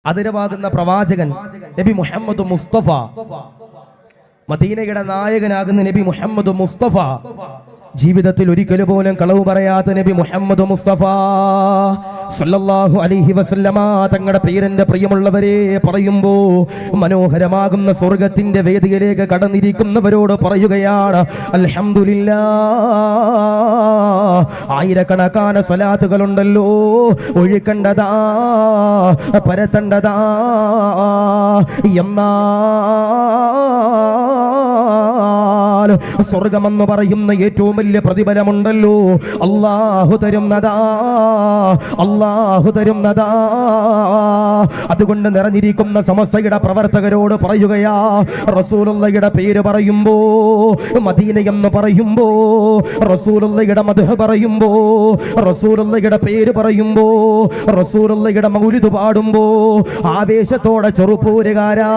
ആദരവാകുന്ന പ്രവാചകൻ നബി മുഹമ്മദ് മുസ്തഫ, മദീനയുടെ നായകനാകുന്ന നബി മുഹമ്മദ് മുസ്തഫ, ജീവിതത്തിൽ ഒരിക്കൽ പോലും കളവ് പറയാത്ത നബി മുഹമ്മദ് മുസ്തഫ സല്ലല്ലാഹു അലൈഹി വസല്ലമ തങ്ങളുടെ പേരിന്റെ പ്രിയമുള്ളവരെ പറയുമ്പോ മനോഹരമാകുന്ന സ്വർഗത്തിന്റെ വേദിയിലേക്ക് കടന്നിരിക്കുന്നവരോട് പറയുകയാണ് അൽഹംദുലില്ലാഹ്. ആയിരക്കണക്കാന സ്വലാത്തുകളുണ്ടല്ലോ, ഒഴുക്കണ്ടതാ, പരത്തണ്ടതാ, എന്നാ സ്വർഗമെന്ന് പറയുന്ന ഏറ്റവും വലിയ പ്രതിഫലമുണ്ടല്ലോ, അല്ലാഹു തരുന്നതാ, അല്ലാഹു തരുന്നതാ. അതുകൊണ്ട് നിറഞ്ഞിരിക്കുന്ന സമസ്തയുടെ പ്രവർത്തകരോട് പറയുകയാ, റസൂലുള്ളാഹിയുടെ പേര് പറയുമ്പോ, മദീന എന്ന് പറയുമ്പോ, റസൂലുള്ളാഹിയുടെ മദ്ഹ് പറയുമ്പോ, റസൂലുള്ളാഹിയുടെ പേര് പറയുമ്പോ, റസൂലുള്ളാഹിയുടെ മൗലിദ് പാടുമ്പോ ആവേശത്തോടെ ചെറുപ്പൂരുകാരാ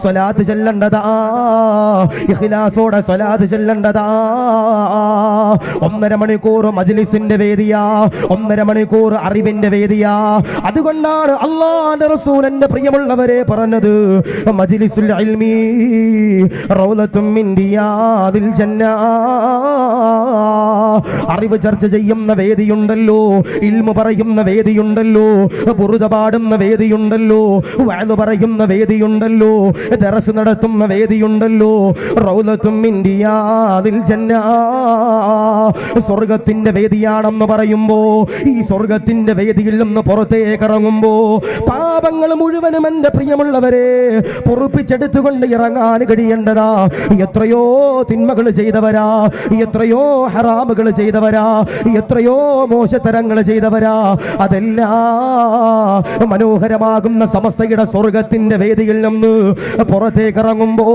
സ്വലാത്ത് ചൊല്ലേണ്ടതാ, ഇഖ്ലാസോടെ സ്വലാത്ത് ചൊല്ലേണ്ടതാ. 1.5 മണിക്കൂർ മജ്ലിസിന്റെ വേദിയാ, 1.5 മണിക്കൂർ അറിവിന്റെ വേദിയാ. അതുകൊണ്ടാണ് അല്ലാഹുവിന്റെ റസൂലിന്റെ പ്രിയമുള്ളവരെ പറഞ്ഞത്, മജ്ലിസുൽ ഇൽമി റൗലത്തും മിൻ റിയാദിൽ ജന്ന. അറിവ് ചർച്ച ചെയ്യുന്ന വേദിയുണ്ടല്ലോ, ഇൽമു പറയുന്ന വേദിയുണ്ടല്ലോ, ബുറുദ പാടുന്ന വേദിയുണ്ടല്ലോ, വഅദ് പറയുന്ന വേദിയുണ്ടല്ലോ, ദർസ് നടത്തുന്ന വേദിയുണ്ടല്ലോ, റൗലത്തും മിൻ റിയാദിൽ ജന്ന. സ്വർഗത്തിന്റെ വേദിയാണെന്ന് പറയുമ്പോ, ഈ സ്വർഗത്തിന്റെ വേദിയിൽ നിന്ന് പുറത്തേക്ക് ഇറങ്ങുമ്പോ പാപങ്ങൾ മുഴുവനും എന്റെ പ്രിയമുള്ളവരെ പൊറുപ്പിച്ചെടുത്തുകൊണ്ട് ഇറങ്ങാൻ കഴിയേണ്ടതാ. എത്രയോ തിന്മകൾ ചെയ്തവരാ, എത്രയോ ഹറാമുകൾ ചെയ്തവരാ, എത്രയോ മോശത്തരങ്ങൾ ചെയ്തവരാ. അതെല്ലാം മനോഹരമാകുന്ന സമസ്തയുടെ സ്വർഗത്തിന്റെ വേദിയിൽ നിന്ന് പുറത്തേക്ക് ഇറങ്ങുമ്പോ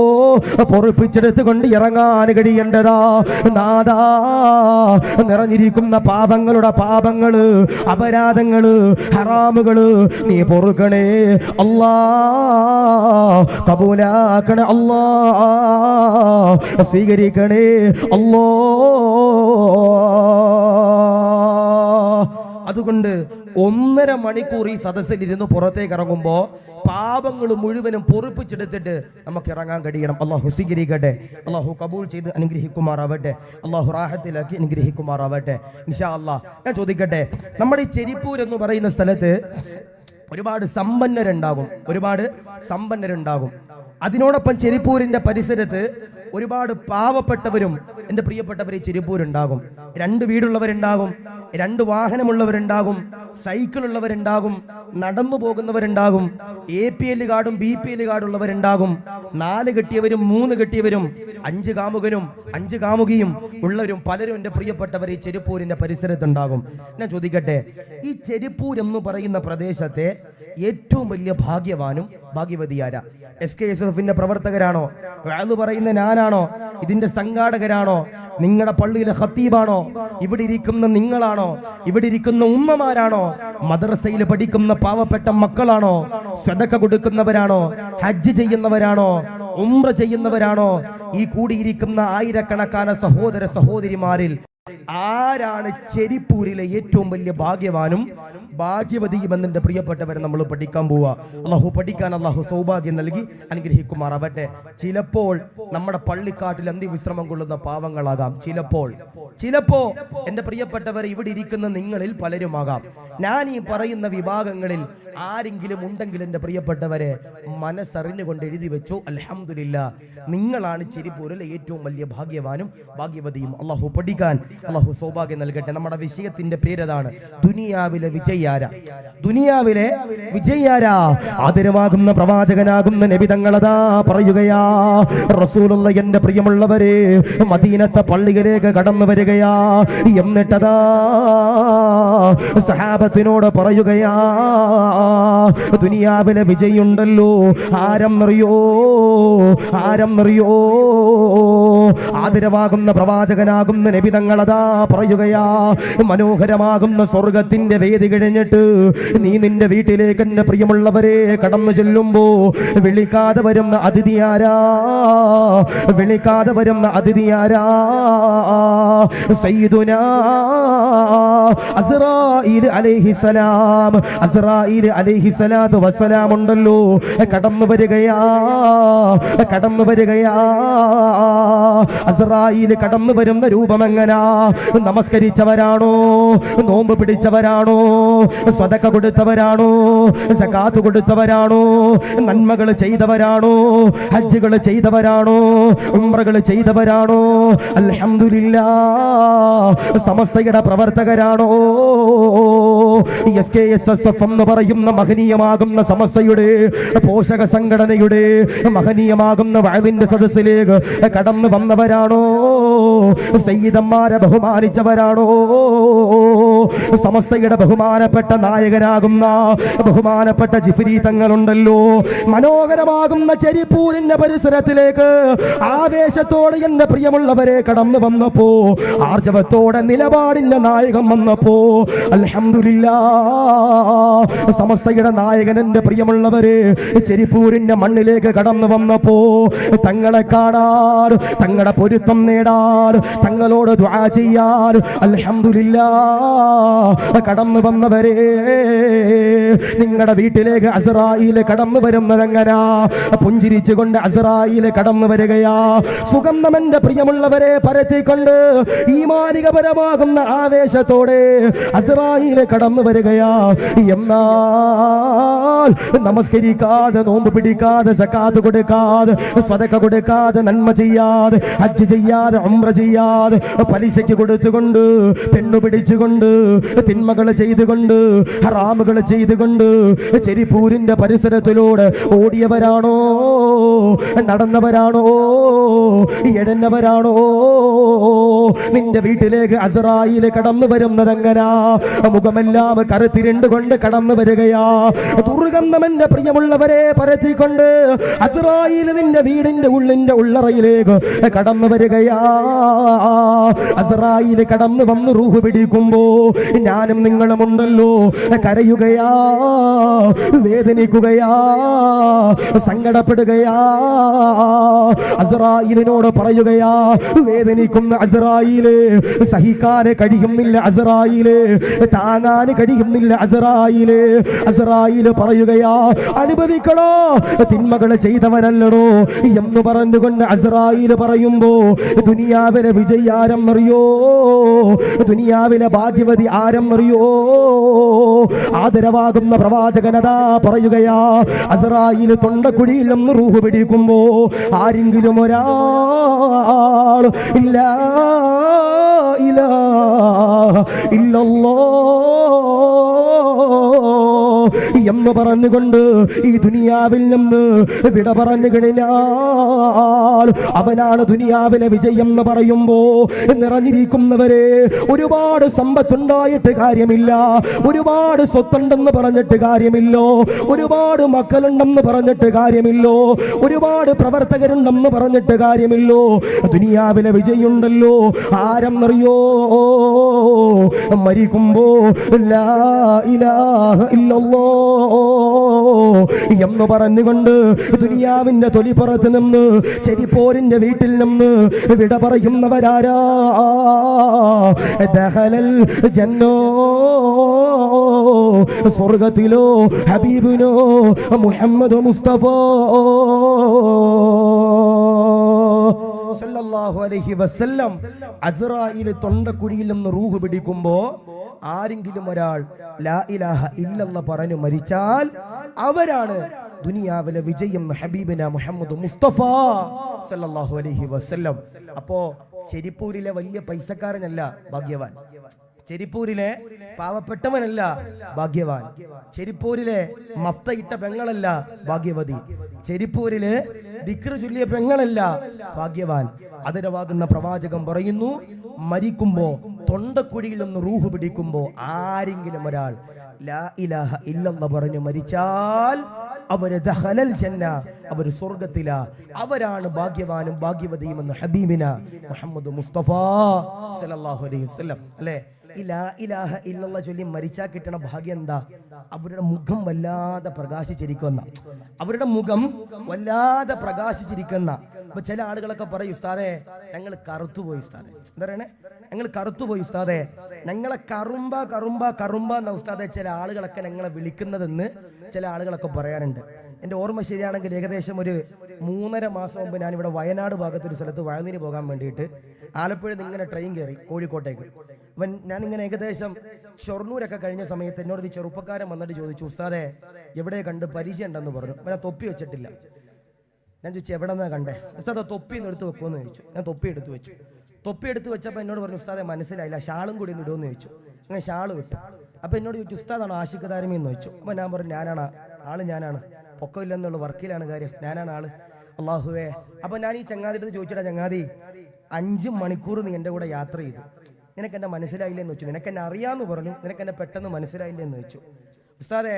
പൊറുപ്പിച്ചെടുത്തുകൊണ്ട് ഇറങ്ങാൻ കഴിയേണ്ടതാ. നാദാ, നിറഞ്ഞിരിക്കുന്ന പാപങ്ങളുടെ പാപങ്ങള്, അപരാധങ്ങള്, ഹറാമുകള് നീ പൊറുക്കണേ അല്ലാ, കബൂലാക്കണേ അല്ലാ, സ്വീകരിക്കണേ അല്ലാ. അതുകൊണ്ട് 1.5 മണിക്കൂർ ഈ സദസ്സിലിരുന്ന് പുറത്തേക്ക് ഇറങ്ങുമ്പോ പാപങ്ങൾ മുഴുവനും പൊറുപ്പിച്ചെടുത്തിട്ട് നമുക്ക് ഇറങ്ങാൻ കഴിയണം. അള്ളാഹു സ്വീകരിക്കട്ടെ, അള്ളാഹു കബൂൽ ചെയ്ത് അനുഗ്രഹിക്കുമാറാവട്ടെ, അള്ളാഹു റാഹത്തിലാക്കി അനുഗ്രഹിക്കുമാറാവട്ടെ ഇൻഷാ അല്ലാഹ്. ഞാൻ ചോദിക്കട്ടെ, നമ്മുടെ ഈ ചെരിപ്പൂർ എന്ന് പറയുന്ന സ്ഥലത്ത് ഒരുപാട് സമ്പന്നരുണ്ടാകും. അതിനോടൊപ്പം ചെരിപ്പൂരിന്റെ പരിസരത്ത് ഒരുപാട് പാവപ്പെട്ടവരും എൻ്റെ പ്രിയപ്പെട്ടവർ ഈ ചെരിപ്പൂരുണ്ടാകും. 2 വീടുള്ളവരുണ്ടാകും, 2 വാഹനമുള്ളവരുണ്ടാകും, സൈക്കിൾ ഉള്ളവരുണ്ടാകും, നടന്നു പോകുന്നവരുണ്ടാകും, APL കാർഡും BPL കാർഡുള്ളവരുണ്ടാകും, 4 കെട്ടിയവരും 3 കെട്ടിയവരും 5 കാമുകനും 5 കാമുകിയും ഉള്ളവരും പലരും എൻ്റെ പ്രിയപ്പെട്ടവർ ഈ ചെരിപ്പൂരിന്റെ പരിസരത്തുണ്ടാകും. ഞാൻ ചോദിക്കട്ടെ, ഈ ചെരിപ്പൂർ എന്ന് പറയുന്ന പ്രദേശത്തെ ഏറ്റവും വലിയ ഭാഗ്യവാനും ഭാഗ്യവതിയാരാ? SKSFന്റെ പ്രവർത്തകരാണോ? വഅദ് പറയുന്ന ഞാനാണോ? ഇതിന്റെ സംഘാടകരാണോ? നിങ്ങളുടെ പള്ളിയിലെ ഖത്തീബാണോ? ഇവിടെ ഇരിക്കുന്ന നിങ്ങളാണോ? ഇവിടെ ഇരിക്കുന്ന ഉമ്മമാരാണോ? മദ്രസയിൽ പഠിക്കുന്ന പാവപ്പെട്ട മക്കളാണോ? സദഖ കൊടുക്കുന്നവരാണോ? ഹജ്ജ് ചെയ്യുന്നവരാണോ? ഉംറ ചെയ്യുന്നവരാണോ? ഈ കൂടിയിരിക്കുന്ന ആയിരക്കണക്കാന സഹോദര സഹോദരിമാരിൽ ആരാണ് ചെരിപ്പൂരിലെ ഏറ്റവും വലിയ ഭാഗ്യവാനും ഭാഗ്യവതിയും എന്നെ പ്രിയപ്പെട്ടവരെ നമ്മൾ പഠിക്കാൻ പോവാ. അള്ളാഹു പഠിക്കാൻ അള്ളാഹു സൗഭാഗ്യം നൽകി അനുഗ്രഹിക്കുമാറാവട്ടെ. ചിലപ്പോൾ നമ്മുടെ പള്ളിക്കാട്ടിൽ അന്ത്യവിശ്രമം കൊള്ളുന്ന പാവങ്ങളാകാം, ചിലപ്പോ എന്റെ പ്രിയപ്പെട്ടവർ ഇവിടെ ഇരിക്കുന്ന നിങ്ങളിൽ പലരുമാകാം. ഞാൻ ഈ പറയുന്ന വിഭാഗങ്ങളിൽ ആരെങ്കിലും ഉണ്ടെങ്കിൽ എന്റെ പ്രിയപ്പെട്ടവരെ മനസ്സറിഞ്ഞുകൊണ്ട് എഴുതി വെച്ചു, അൽഹംദുലില്ലാഹ്, നിങ്ങളാണ് ചെരിപ്പൂരിലെ ഏറ്റവും വലിയ ഭാഗ്യവാനും ഭാഗ്യവതിയും. അള്ളാഹു പഠിക്കാൻ അള്ളാഹു സൗഭാഗ്യം നൽകട്ടെ. നമ്മുടെ വിഷയത്തിന്റെ പേരതാണ് ദുനിയാവിലെ വിജയാര. ആദരവാകുന്ന പ്രവാചകനാകുന്ന നബി തങ്ങളതാ പറയുകയാ, റസൂലുള്ളാഹി എന്റെ പ്രിയമുള്ളവരെ മദീനത്തെ പള്ളിയിലേക്ക് കടന്നു വരികയാ. എന്നിട്ടതാ സഹാബത്തിനോട് പറയുകയാ, ദുനിയാവിലെ വിജയുണ്ടല്ലോ, ആരെന്നറിയോ? ആദരവാകുന്ന പ്രവാചകനാകുന്ന നബി തങ്ങളതാ പറയുകയാ, മനോഹരമാകുന്ന സ്വർഗത്തിന്റെ വേദി കഴിഞ്ഞിട്ട് നീ നിന്റെ വീട്ടിലേക്ക് എന്റെ പ്രിയമുള്ളവരെ കടന്നു ചെല്ലുമ്പോ വിളിക്കാതെ വരുന്ന അതിഥിയാരാ? വിളിക്കാതെ വരുന്ന അതിഥിയാരാ? സയ്യിദുനാ അസ്റായീൽ അലൈഹിസ്സലാം. അസ്റായീൽ അലൈഹിസ്സലാത്തു വസ്സലാം ഉണ്ടല്ലോ, കടന്നു വരികയാ, കടന്നു വരികയാ. അസ്റായീൽ കടന്നു വരുന്ന രൂപം എങ്ങനാ? നമസ്കരിച്ചവരാണോ? നോമ്പ് പിടിച്ചവരാണോ? സദഖ കൊടുത്തവരാണോ? സകാത്ത് കൊടുത്തവരാണോ? നന്മകൾ ചെയ്തവരാണോ? ഹജ്ജുകൾ ചെയ്തവരാണോ? ഉംറകൾ ചെയ്തവരാണോ? അൽഹംദുലില്ലാഹ് സമസ്തയുടെ പ്രവർത്തകരാണോ? SKSSF എന്ന് പറയുന്ന മഹനീയമാകുന്ന സമസ്തയുടെ പോഷക സംഘടനയുടെ മഹനീയമാകുന്ന വഅലിന്റെ സദസ്സിലേക്ക് കടന്നു വന്നവരാണോ? സയ്യിദന്മാരെ ബഹുമാനിച്ചവരാണോ? സമസ്തയുടെ ബഹുമാനപ്പെട്ട നായകനാകുന്ന ബഹുമാനപ്പെട്ട ജിഫ്രി തങ്ങളുണ്ടല്ലോ, മനോഹരമാകുന്ന ചെരിപ്പൂരിന്റെ പരിസരത്തിലേക്ക് ആവേശത്തോടെ എന്റെ പ്രിയമുള്ളവരെ കടന്നു വന്നപ്പോ, ആർജവത്തോടെ നിലപാടിന്റെ നായകൻ വന്നപ്പോ, അൽഹംദുലില്ലാഹ് സമസ്തയുടെ നായകൻ എന്റെ പ്രിയമുള്ളവരെ ചെരിപ്പൂരിന്റെ മണ്ണിലേക്ക് കടന്നു വന്നപ്പോ, തങ്ങളെ കാണാൻ, തങ്ങളുടെ പൊരുത്തം നേടാൻ, തങ്ങളോട് ദുആ ചെയ്യാൻ അൽഹംദുലില്ലാഹ് കടന്നു വന്നവരെ, നിങ്ങളുടെ വീട്ടിലേക്ക് അസ്റായീൽ കടന്നു വരുന്നതെങ്ങനാ? പുഞ്ചിരിച്ചുകൊണ്ട് അസ്റായീൽ കടന്നു വരികയാ, സുഗന്ധം എന്റെ പ്രിയമുള്ളവരെ പരത്തിക്കൊണ്ട് ഈമാനികപരമാകുന്ന ആവേശത്തോടെ അസ്റായീൽ കടന്നു വരികയാ. എന്നാൽ നമസ്കരിക്കാതെ, നോമ്പ് പിടിക്കാതെ, സകാത്ത് കൊടുക്കാതെ, സദഖ കൊടുക്കാതെ, നന്മ ചെയ്യാതെ, ഹജ്ജ് ചെയ്യാതെ, ഉംറ ചെയ്യാതെ, പലിശയ്ക്ക് കൊടുത്തുകൊണ്ട്, പെണ്ണു പിടിച്ചുകൊണ്ട്, തിന്മകൾ ചെയ്തുകൊണ്ട്, ഹറാമുകൾ ചെയ്തുകൊണ്ട് ചെരിപ്പൂരിന്റെ പരിസരത്തിലൂടെ ഓടിയവരാണോ? നടന്നവരാണോ? എഴുന്നവരാണോ? നിന്റെ വീട്ടിലേക്ക് അസ്റായീൽ കടന്നു വരുന്നതെങ്ങനാ? മുഖമെല്ലാം കറുത്തിരണ്ടുകൊണ്ട് കടന്നു വരികയാ, ദുർഗന്ധം എന്റെ പ്രിയമുള്ളവരെ പരത്തിക്കൊണ്ട് അസ്റായീൽ നിന്റെ വീടിന്റെ ഉള്ളിന്റെ ഉള്ളറയിലേക്ക് കടന്നു വരികയാ. അസ്റായീൽ കടന്നു വന്ന് റൂഹ് പിടിക്കുമ്പോ ഞാനും നിങ്ങളും ഉണ്ടല്ലോ, കരയുകയാ, വേദനിക്കുകയാ, സങ്കടപ്പെടുകയാ. അസ്റായീലിനോട് പറയുകയാ, വേദനിക്കുന്ന അസ്റായീലേ, സഹിക്കാൻ കഴിയുന്നില്ല അസ്റായീലേ, താങ്ങാൻ കഴിയുന്നില്ല അസ്റായീലേ. അസ്റായീൽ പറയുകയാ, അനുഭവിക്കണോ, തിന്മകൾ ചെയ്തവനല്ലടോ എന്ന് പറഞ്ഞുകൊണ്ട് അസ്റായീൽ പറയുമ്പോ, ദുനിയാവിലെ വിജയി ആരെന്നറിയോ? ദുനിയാവിലെ ഭാഗ്യവതി ആരെന്നറിയോ? ആദരവാകുന്ന പ്രവാചകനതാ പറയുകയാ, അസ്റായീൽ തൊണ്ടക്കുഴിയിൽ നിന്ന് റൂഹ് പിടിക്കുമ്പോ ആരെങ്കിലും ഒരാൾ ഇല്ലാ ഇലാഹ ഇല്ലല്ലാഹ് എന്ന് പറഞ്ഞുകൊണ്ട് ഈ ദുനിയാവിൽ നിന്ന് വിട പറഞ്ഞു കഴിഞ്ഞാൽ അവനാണ് ദുനിയാവിലെ വിജയം എന്ന് പറയുമ്പോ, നിറഞ്ഞിരിക്കുന്നവരെ ഒരുപാട് സമ്പത്തുണ്ടായിട്ട് കാര്യമില്ല, ഒരുപാട് സ്വത്തുണ്ടെന്ന് പറഞ്ഞിട്ട് കാര്യമില്ലോ, ഒരുപാട് മക്കളുണ്ടെന്ന് പറഞ്ഞിട്ട് കാര്യമില്ലോ, ഒരുപാട് പ്രവർത്തകരുണ്ടെന്ന് പറഞ്ഞിട്ട് കാര്യമില്ലോ. ദുനിയാവിലെ വിജയുണ്ടല്ലോ ആരെന്നറിയോ? മരിക്കുമ്പോ ലാ ഇലാഹ ഇല്ലല്ലാഹ് എന്ന് പറഞ്ഞുകൊണ്ട് ദുനിയാവിന്റെ തൊലിപ്പുറത്ത് നിന്ന്, ചെരിപ്പോരിന്റെ വീട്ടിൽ നിന്ന് വിട പറയുന്നവരാരാ? ദഖലൽ ജന്നോ, സ്വർഗത്തിലോ ഹബീബിനോ മുഹമ്മദ് മുസ്തഫ സല്ലല്ലാഹു അലൈഹി വസല്ലം അസ്റായീൽ തൊണ്ടക്കുഴിയിൽ നിന്ന് റൂഹ് പിടിക്കുമ്പോ ആരെങ്കിലും ഒരാൾ ലാ ഇലാഹ ഇല്ലല്ലാഹ് പറഞ്ഞു മരിച്ചാൽ അവരാണ് ദുനിയാവിലെ വിജയം ഹബീബിന മുഹമ്മദ് മുസ്തഫ സല്ലല്ലാഹു അലൈഹി വസല്ലം. അപ്പോ ചെരിപ്പൂരിലെ വലിയ പൈസക്കാരനല്ല ഭാഗ്യവാൻ, ചെരിപ്പൂരിലെ പാവപ്പെട്ടവനല്ല ഭാഗ്യവാൻ, ചെരിപ്പൂരിലെ മഫ്തയിട്ട പെങ്ങളല്ല ഭാഗ്യവതി, ചെരിപ്പൂരിലെ ദിക്ർ ചൊല്ലിയ പെങ്ങളല്ല ഭാഗ്യവാൻ. ആദരവാകുന്ന പ്രവാചകൻ പറയുന്നു, മരിക്കുമ്പോ തൊണ്ടക്കുഴിയിൽ നിന്ന് റൂഹ് പിടിക്കുമ്പോ ആരെങ്കിലും ഒരാൾ ലാ ഇലാഹ ഇല്ലല്ലാഹ് പറഞ്ഞു മരിച്ചാൽ അവര് ദഖലൽ ജന്ന, അവര് സ്വർഗ്ഗത്തിലാ, അവരാണ് ഭാഗ്യവാനും ഭാഗ്യവതിയും എന്ന് ഹബീബിന മുഹമ്മദ് മുസ്തഫ സല്ലല്ലാഹു അലൈഹി വസല്ലം. അല്ലേ, ലാ ഇലാഹ ഇല്ലല്ലാഹ് ചൊല്ലി മരിച്ചാൽ കിട്ടണ ഭാഗ്യം എന്താ? അവരുടെ മുഖം വല്ലാതെ പ്രകാശിച്ചിരിക്കുന്ന, അവരുടെ മുഖം വല്ലാതെ പ്രകാശിച്ചിരിക്കുന്ന. അപ്പൊ ചില ആളുകളൊക്കെ പറയും, ഉസ്താദേ ഞങ്ങൾ കറുത്തുപോയി ഉസ്താദേ. എന്താ പറയണേ? ഞങ്ങൾ കറുത്തുപോയി ഉസ്താദേ, ഞങ്ങളെ കറുമ്പ കറുമ്പ കറുമ്പ എന്ന ഉസ്താദെ ചില ആളുകളൊക്കെ ഞങ്ങളെ വിളിക്കുന്നതെന്ന് ചില ആളുകളൊക്കെ പറയാറുണ്ട്. എൻ്റെ ഓർമ്മ ശരിയാണെങ്കിൽ ഏകദേശം ഒരു 3.5 മാസം മുമ്പ് ഞാനിവിടെ വയനാട് ഭാഗത്തൊരു സ്ഥലത്ത് വയലിന് പോകാൻ വേണ്ടിയിട്ട് ആലപ്പുഴയിൽ നിന്ന് ഇങ്ങനെ ട്രെയിൻ കയറി കോഴിക്കോട്ടേക്ക്. അപ്പം ഞാനിങ്ങനെ ഏകദേശം ഷൊർണൂരൊക്കെ കഴിഞ്ഞ സമയത്ത് എന്നോടൊരു ചെറുപ്പക്കാരൻ വന്നിട്ട് ചോദിച്ചു, ഉസ്താദെ എവിടെ കണ്ട് പരിചയം ഉണ്ടെന്ന് പറഞ്ഞു. അപ്പം ഞാൻ തൊപ്പി വെച്ചിട്ടില്ല. ഞാൻ ചോദിച്ചു എവിടെ നിന്നാ കണ്ടേ? ഉസ്താദ് തൊപ്പി ഒന്ന് എടുത്ത് വെക്കുമെന്ന് ചോദിച്ചു. ഞാൻ തൊപ്പി എടുത്ത് വെച്ചു. തൊപ്പി എടുത്ത് വെച്ചപ്പോൾ എന്നോട് പറഞ്ഞു, ഉസ്താദെ മനസ്സിലായില്ല, ഷാളും കൂടി ഒന്ന് ഇടുമെന്ന് ചോദിച്ചു. അങ്ങനെ ഷാള് വിട്ടു. അപ്പോൾ എന്നോട് ചോദിച്ചു, ഉസ്താദാണോ ആഷിഖ് താരമി എന്ന് ചോദിച്ചു. അപ്പോൾ ഞാൻ പറഞ്ഞു, ഞാനാണ് പൊക്കമില്ലെന്നുള്ള വർക്കിലാണ് കാര്യം, ഞാനാണ് ആള്. അള്ളാഹുവേ. അപ്പോൾ ഞാൻ ഈ ചങ്ങാതിട്ട് ചോദിച്ചിട്ടാ, ചങ്ങാതി 5 മണിക്കൂർ നീ എൻ്റെ കൂടെ യാത്ര ചെയ്തു, നിനക്ക് എന്നെ മനസ്സിലായില്ലെന്ന് വെച്ചു. നിനക്ക് എന്നെ അറിയാമെന്ന് പറഞ്ഞു, നിനക്ക് എന്നെ പെട്ടെന്ന് മനസ്സിലായില്ലെന്ന് വെച്ചു. ഉസ്താദെ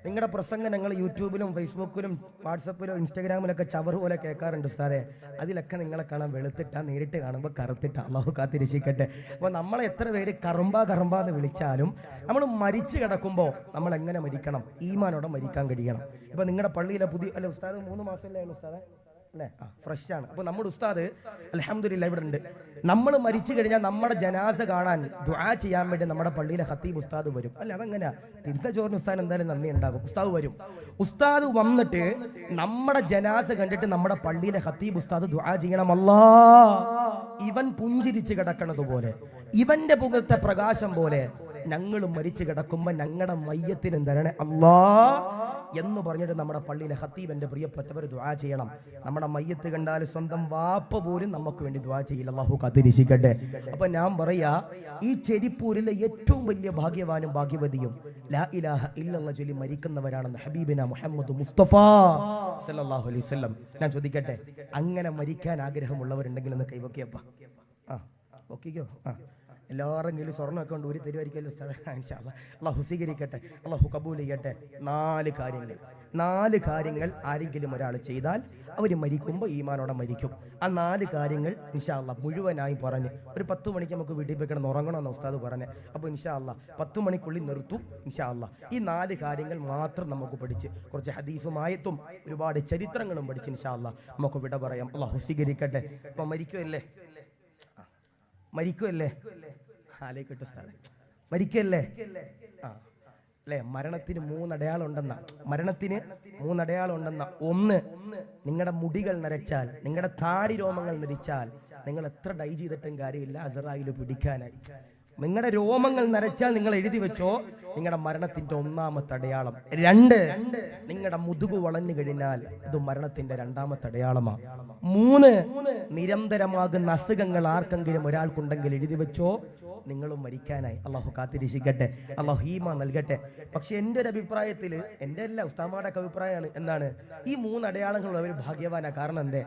നിങ്ങളുടെ പ്രസംഗം ഞങ്ങൾ യൂട്യൂബിലും ഫേസ്ബുക്കിലും വാട്സപ്പിലും ഇൻസ്റ്റാഗ്രാമിലൊക്കെ ചവറ് പോലെ കേൾക്കാറുണ്ട് ഉസ്താദെ. അതിലൊക്കെ നിങ്ങളെ കാണാൻ വെളുത്തിട്ടാ, നേരിട്ട് കാണുമ്പോൾ കറുത്തിട്ടാ. അള്ളാഹു കാത്തിരക്ഷിക്കട്ടെ. അപ്പോൾ നമ്മളെ എത്ര പേര് കറുമ്പ എന്ന് വിളിച്ചാലും നമ്മൾ മരിച്ചു കിടക്കുമ്പോൾ നമ്മൾ എങ്ങനെ മരിക്കണം? ഈമാനോടെ മരിക്കാൻ കഴിയണം. ഇപ്പൊ നിങ്ങളുടെ പള്ളിയിലെ പുതിയ അല്ലെ ഉസ്താദ് 3 മാസമല്ലേ ഉസ്താദെ അല്ലേ? ഫ്രഷ് ആണ്. അപ്പൊ നമ്മുടെ ഉസ്താദ് അൽഹംദുലില്ലാഹ് ഇവിടെ ഉണ്ട്. നമ്മൾ മരിച്ചു കഴിഞ്ഞാൽ നമ്മുടെ ജനാസ കാണാൻ ദുആ ചെയ്യാൻ വേണ്ടി നമ്മുടെ പള്ളിയിലെ ഖത്തീബ് ഉസ്താദ് വരും. അല്ല അതങ്ങനെ തിന്ന ചോറിന് ഉസ്താദ് എന്തായാലും നന്ദി ഉണ്ടാകും. ഉസ്താദ് വരും. ഉസ്താദ് വന്നിട്ട് നമ്മുടെ ജനാസ കണ്ടിട്ട് നമ്മുടെ പള്ളിയിലെ ഖത്തീബ് ഉസ്താദ് ദുആ ചെയ്യണം, അല്ലാ ഇവൻ പുഞ്ചിരിച്ച് കിടക്കണത് പോലെ, ഇവന്റെ മുഖത്തെ പ്രകാശം പോലെ ഞങ്ങളും മരിച്ചു കിടക്കുമ്പോ ഞങ്ങളുടെ മയ്യത്തിന് തരണേ അല്ലാ എന്ന് പറഞ്ഞിട്ട് നമ്മുടെ പള്ളിയിലെ ഖത്തീബ് എൻ്റെ പ്രിയപ്പെട്ടവർ ദുആ ചെയ്യണം. നമ്മുടെ മയ്യത്ത് കണ്ടാൽ സ്വന്തം വാപ്പ പോലും നമുക്ക് വേണ്ടി ദുആ ചെയ്യില്ല. അല്ലാഹു കാത്തിരക്ഷിക്കട്ടെ. അപ്പൊ ഞാൻ പറയാ, ഈ ചെരിപ്പൂരിലെ ഏറ്റവും വലിയ ഭാഗ്യവാനും ഭാഗ്യവതിയും ലാ ഇലാഹ ഇല്ലല്ലാഹ് ചൊല്ലി മരിക്കുന്നവരാണെന്ന് ഹബീബിന മുഹമ്മദ് മുസ്തഫ സല്ലല്ലാഹു അലൈഹി വസല്ലം. ഞാൻ ചോദിക്കട്ടെ, അങ്ങനെ മരിക്കാൻ ആഗ്രഹമുള്ളവരുണ്ടെങ്കിൽ ഒന്ന് കൈവക്കിയപ്പാ. ഓക്കിക്കോ. എല്ലാവരും കയ്യിൽ സ്വർണ്ണമൊക്കെ കൊണ്ട് ഒരു തരുമായിരിക്കുമല്ലോ ഉസ്താദ്. ഇൻഷാ അല്ലാഹ് അല്ലാഹു സ്വീകരിക്കട്ടെ, അല്ലാഹു കബൂൽ ചെയ്യട്ടെ. 4 കാര്യങ്ങൾ ആരെങ്കിലും ഒരാൾ ചെയ്താൽ അവർ മരിക്കുമ്പോൾ ഈമാനോടെ മരിക്കും. ആ 4 കാര്യങ്ങൾ ഇൻഷാ അല്ലാഹ് മുഴുവനായി പറഞ്ഞ് ഒരു 10 മണിക്ക് നമുക്ക് വീട്ടിൽ പോയി കിടന്ന് ഉറങ്ങണമെന്ന് ഉസ്താദ് പറഞ്ഞ്. അപ്പോൾ ഇൻഷാ അല്ലാഹ് 10 മണിക്കുള്ളിൽ നിർത്തും ഇൻഷാ അല്ലാഹ്. ഈ 4 കാര്യങ്ങൾ മാത്രം നമുക്ക് പഠിച്ച് കുറച്ച് ഹദീസും ആയത്തും ഒരുപാട് ചരിത്രങ്ങളും പഠിച്ച് ഇൻഷാ അല്ലാഹ് നമുക്ക് വിട പറയാം. അല്ലാഹു സ്വീകരിക്കട്ടെ. അപ്പം മരിക്കുമല്ലേ ആലേക്കിട്ട് ഉസ്താദേ, മരിക്കല്ലേ? അല്ലേ, മരണത്തിന് 3 അടയാളം ഉണ്ടെന്ന. 1, നിങ്ങളുടെ മുടികൾ നരച്ചാൽ, നിങ്ങളുടെ താടി രോമങ്ങൾ നരിച്ചാൽ നിങ്ങൾ എത്ര ഡൈ ചെയ്തിട്ടും കാര്യമില്ല, അസറായിൽ പിടിക്കാനായി. നിങ്ങളുടെ രോമങ്ങൾ നരച്ചാൽ നിങ്ങൾ എഴുതി വെച്ചോ, നിങ്ങളുടെ മരണത്തിന്റെ 1ാമത്തെ അടയാളം. 2, നിങ്ങളുടെ മുതുകു വളഞ്ഞു കഴിഞ്ഞാൽ ഇത് മരണത്തിന്റെ 2ാമത്തെ അടയാളമാണ്. 3, നിരന്തരമാകുന്ന അസുഖങ്ങൾ ആർക്കെങ്കിലും ഒരാൾക്കുണ്ടെങ്കിൽ എഴുതി വെച്ചോ, നിങ്ങളും മരിക്കാനായി. അള്ളാഹു കാത്തിരക്ഷിക്കട്ടെ, അള്ളാഹു ഈമാൻ നൽകട്ടെ. പക്ഷെ എൻ്റെ ഒരു അഭിപ്രായത്തിൽ, എൻ്റെ എല്ലാ ഉസ്താമാരുടെ അഭിപ്രായമാണ് എന്താണ്, ഈ 3 അടയാളങ്ങളുള്ള ഒരു ഭാഗ്യവാനാ. കാരണം എന്തേ,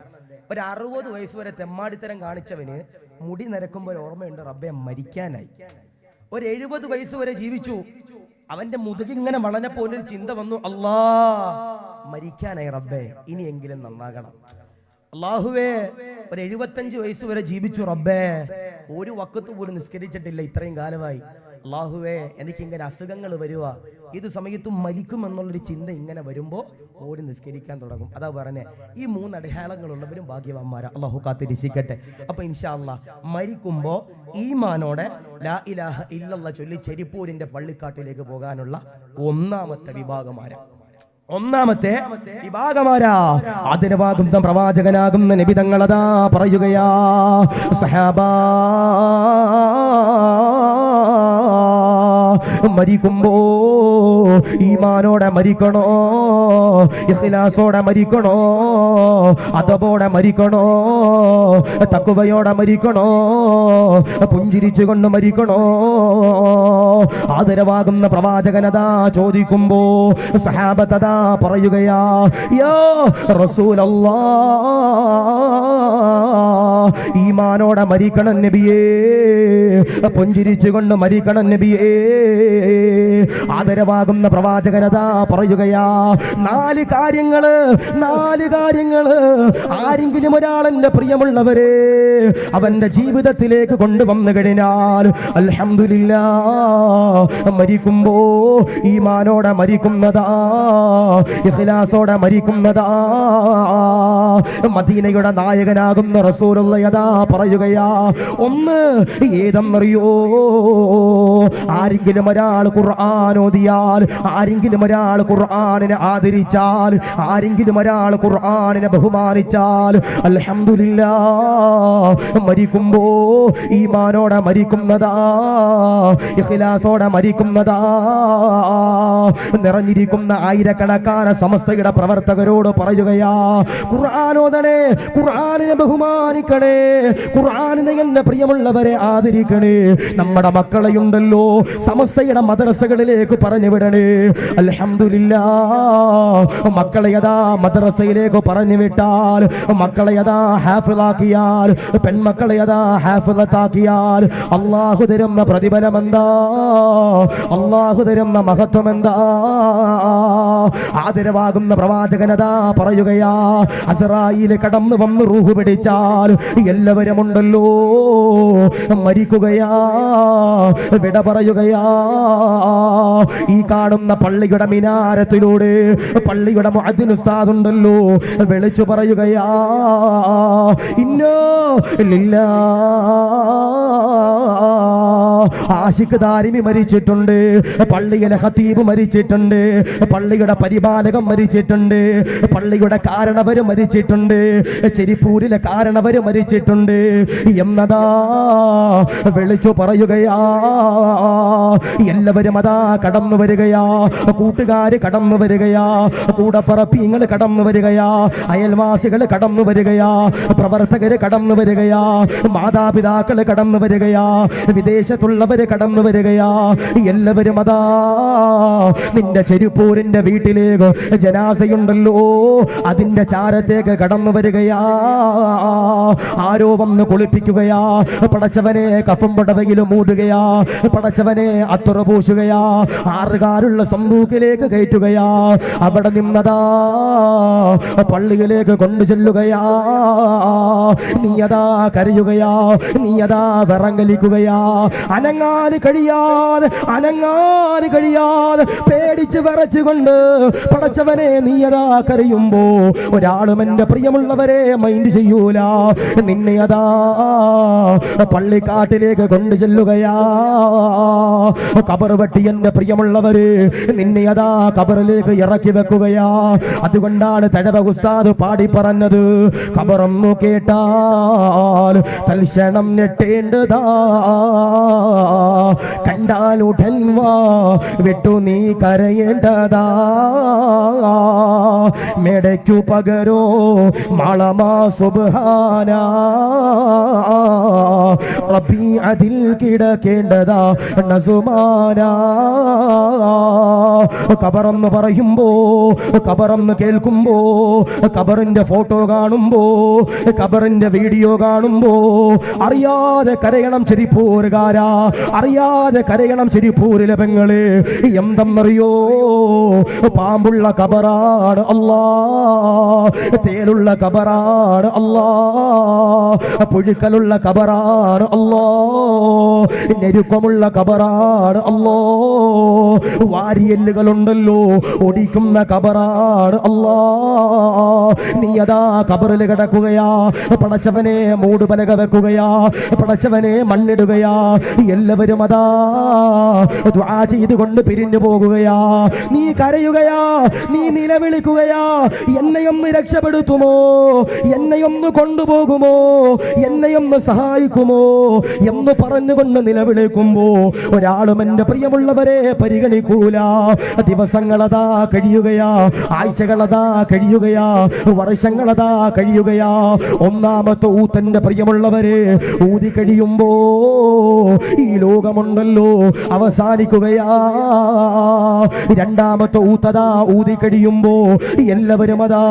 ഒരു 60 വയസ്സ് വരെ തെമ്മാടിത്തരം കാണിച്ചവന് മുടി നരക്കുമ്പോൾ ഓർമ്മയുണ്ട്, റബ്ബെ മരിക്കാനായി. ഒരു 70 വയസ്സ് വരെ ജീവിച്ചു, അവന്റെ മുതുകിൽ ഇങ്ങനെ വളഞ്ഞപ്പോൾ ഒരു ചിന്ത വന്നു, അല്ലാ മരിക്കാനായി റബ്ബെ, ഇനിയെങ്കിലും നന്നാകണം. അല്ലാഹുവേ ഒരു 75 വയസ്സ് വരെ ജീവിച്ചു റബ്ബേ, ഒരു വക്കത്ത് പോലും നിസ്കരിച്ചിട്ടില്ല ഇത്രയും കാലമായി. അല്ലാഹുവേ എനിക്കിങ്ങനെ അസുഖങ്ങൾ വരുക, ഇത് സമയത്തും മരിക്കും എന്നുള്ളൊരു ചിന്ത ഇങ്ങനെ വരുമ്പോൾ ഓടി നിസ്കരിക്കാൻ തുടങ്ങും. അതാ പറഞ്ഞേ, ഈ 3 അടയാളങ്ങളുള്ളവരും ഭാഗ്യവാന്മാരാ. അല്ലാഹു കാത്തിരക്ഷിക്കട്ടെ. അപ്പൊ ഇൻഷാ അല്ലാഹ് മരിക്കുമ്പോ ഈമാനോടെ ലാ ഇലാഹ ഇല്ലല്ലാഹ് ചൊല്ലി ചെരിപ്പൂരിന്റെ പള്ളിക്കാട്ടിലേക്ക് പോകാനുള്ള 1ാമത്തെ വിഭാഗമാരാ. 1ാമത്തെ വിഭാഗമാരാ ആദരവാകുന്ന പ്രവാചകനാകുന്ന നബി തങ്ങളതാ പറയുകയാ, സഹാബാ മരിക്കുമ്പോ ഈമാനോടെ മരിക്കണോ, ഇഖ്ലാസോടെ മരിക്കണോ, അദബോടെ മരിക്കണോ, തഖ്വയോടെ മരിക്കണോ, പുഞ്ചിരിച്ചുകൊണ്ട് മരിക്കണോ? ആദരവാകുന്ന പ്രവാചകനതാ ചോദിക്കുമ്പോ സഹാബത്തതാ പറയുകയാ, യാ റസൂലല്ലാഹ് ഈമാനോടെ മരിക്കണം നബിയേ, പുഞ്ചിരിച്ചുകൊണ്ട് മരിക്കണം നബിയേ. ആദരവാകുന്ന പ്രവാചകനതാ പറയുകയാ, നാല് കാര്യങ്ങള് ആരെങ്കിലും ഒരാളെന്റെ പ്രിയമുള്ളവരെ അവന്റെ ജീവിതത്തിലേക്ക് കൊണ്ടുവന്നു കഴിഞ്ഞാൽ അൽഹംദുലില്ലാഹ് മരിക്കുമ്പോ ഈമാനോടെ മരിക്കുന്നതാ, ഇഖ്ലാസോടെ മരിക്കുന്നതാ. മദീനയുടെ നായകനാകുന്ന റസൂലുള്ളാഹി പറയുകയാ, ഒന്ന് ഏതെന്നറിയോ? ആരെങ്കിലും ഒരാൾ ഖുർആൻ ഓതിയാൽ, ആരെങ്കിലും ഒരാൾ ഖുർആനിനെ ആദരിച്ചാൽ, ആരെങ്കിലും ഒരാൾ ഖുർആനിനെ ബഹുമാനിച്ചാൽ അൽഹംദുലില്ലാഹ് മരിക്കുമ്പോ ഈമാനോടെ മരിക്കുന്നതാ, ഇഖ്ലാസോടെ മരിക്കുന്നതാ. നിറഞ്ഞിരിക്കുന്ന ആയിരക്കണക്കാന സമസ്തയുടെ പ്രവർത്തകരോട് പറയുകയാ, ഖുർആൻ ഓതണേ, ഖുർആനിനെ ബഹുമാനിക്കണേ, ഖുർആനിനെ എന്നെ പ്രിയമുള്ളവരെ ആദരിക്കണേ. നമ്മുടെ മക്കളെയുണ്ടല്ലോ സമസ്തയുടെ മദ്രസകളിലേക്ക് പറഞ്ഞു വിടണേ. അൽഹംദുലില്ലാഹ് മക്കളെ യഥാ മദ്രസയിലേക്ക് പറഞ്ഞു വിട്ടാൽ, മക്കളെ യഥാ ഹാഫിളാക്കിയാൽ, പെൺമക്കളെ യഥാ ഹാഫിളത്താക്കിയാൽ അല്ലാഹു തരുന്ന പ്രതിഫലം എന്താ? അല്ലാഹു തരുന്ന മഹത്വം എന്താ? ആദരവാകുന്ന പ്രവാചകനതാ പറയുകയാ, അസ്റായീൽ കടന്നു വന്ന് റൂഹ് പിടിച്ചാൽ എല്ലാവരും ഉണ്ടല്ലോ മരിക്കുകയാ, വിട പറയുകയാ. ഈ കാണുന്ന പള്ളിയുടെ മിനാരത്തിലൂടെ പള്ളിയുടെ മുഅദ്ദിൻ ഉസ്താദ് ഉണ്ടല്ലോ വിളിച്ചു പറയുകയാ, ഇന്നോ ആശിഖ് ദാരിമി മരിച്ചിട്ടുണ്ട്, പള്ളിയിലെ ഖതീബ് മരിച്ചിട്ടുണ്ട്, പള്ളിയുടെ പരിപാലകൻ മരിച്ചിട്ടുണ്ട്, പള്ളിയുടെ കാരണവര് മരിച്ചിട്ടുണ്ട്, ചെരിപ്പൂരിലെ കാരണവര് മരിച്ചിട്ടുണ്ട് എന്നതാ വിളിച്ചു പറയുകയാ. എല്ലാവരും അതാ കടന്നു വരികയാ, കൂട്ടുകാര് കടന്നു വരികയാ, കൂടപ്പറപ്പീങ്ങൾ കടന്നു വരികയാ, അയൽവാസികൾ കടന്നു വരികയാ, പ്രവർത്തകര് കടന്നു വരികയാ, മാതാപിതാക്കള് കടന്നു വരികയാ, വിദേശത്തുള്ളവര് കടന്നു വരികയാ. എല്ലാവരും അതാ നിന്റെ ചെരുപ്പൂരിന്റെ വീട്ടിലേക്ക് ജനാസയുണ്ടല്ലോ അതിന്റെ ചാരത്തേക്ക് കടന്നു വരികയാ. ആരോ വന്ന് കുളിപ്പിക്കുകയാ, പടച്ചവനെ കഫം പടവയിൽ മൂടുകയാ, പടച്ചവനെ അത്തുറ പൂശുകയാ, ആറുകാരുള്ള സമ്പൂക്കിലേക്ക് കയറ്റുകയാ. അവിടെ നിന്നതാ പള്ളിയിലേക്ക് കൊണ്ടു ചെല്ലുകയാ. നീയതാ കരയുകയാ, നീയതാ വിറങ്ങലിക്കുകയാ. അനങ്ങാൻ കഴിയാതെ പേടിച്ച് വിറച്ചുകൊണ്ട് പടച്ചവനെ നീയതാ കരയുമ്പോ ഒരാളും എന്റെ പ്രിയമുള്ളവരെ മൈൻഡ് ചെയ്യൂല. നിന്നെ അതാ പള്ളിക്കാട്ടിലേക്ക് കൊണ്ടു ചെല്ലുകയാ. കബർ വെട്ടി എന്റെ പ്രിയമുള്ളവര് നിന്നെ അതാ കബറിലേക്ക് ഇറക്കി വെക്കുകയാ. അതുകൊണ്ടാണ് തഴവ ഉസ്താദ് പാടി പറഞ്ഞത്, കബറൊന്നു കേട്ടാൽ തൽക്ഷണം ഞെട്ടേണ്ടതാ, കണ്ടാൽ ഉടൻ വാ വിട്ടു നീ കരയേണ്ടതാ. മേടയ്ക്കു പകരോ മാളമാ സുബ്ഹാന റബ്ബി അതിൽ കിടക്കേണ്ടതാ നസുമാന. കബറെന്ന് പറയുമ്പോ, കബറെന്ന് കേൾക്കുമ്പോ, കബറിന്റെ ഫോട്ടോ കാണുമ്പോ, കബറിന്റെ വീഡിയോ കാണുമ്പോ അറിയാതെ കരയണം ചെരിപ്പൂരുകാരാ, അറിയാതെ കരയണം ചെരിപ്പൂരിലെ പെങ്ങളെ. എന്തെന്നറിയോ? പാമ്പുള്ള കബറാണ് അല്ലാ, തേലുള്ള കബറാണ് അല്ലാ, പുഴുക്കലുള്ള കബറാണ് അല്ലാ, ഞെരുക്കമുള്ള കബറാണ് അല്ലാ, വാരിയല്ലുകളുണ്ടല്ലോ ഒടിക്കുന്ന കബറാണ് അല്ലാ. നീ അതാ കബറിൽ കിടക്കുകയാ, പടച്ചവനെ മൂടുപലക വെക്കുകയാ, പടച്ചവനെ മണ്ണിടുകയാ. എല്ലാവരും അതാ ദുആ ചെയ്തുകൊണ്ട് പിരിഞ്ഞു പോകുകയാ. നീ കരയുകയാ, നീ നിലവിളിക്കുകയാ, എന്നെയൊന്ന് രക്ഷപ്പെടുത്തുമോ, എന്നെയൊന്ന് കൊണ്ടുപോകുമോ, എന്നെയൊന്ന് സഹായിക്കുമോ എന്ന് പറഞ്ഞുകൊണ്ട് നിലവിളിക്കുമ്പോ ഒരാളും എന്റെ പ്രിയമുള്ളവരെ പരിഗണിക്കൂല. ദിവസങ്ങളതാ കഴിയുകയാ, ആഴ്ചകളതാ കഴിയുകയാ, വർഷങ്ങളതാ കഴിയുകയാ. ഒന്നാമത്തെ ഊത്തന്റെ പ്രിയമുള്ളവരെ ഊതി കഴിയുമ്പോ ഈ ലോകമുണ്ടല്ലോ അവസാനിക്കുകയാ. രണ്ടാമത്തെ ഊത്തതാ ഊതി കഴിയുമ്പോ എല്ലാവരും അതാ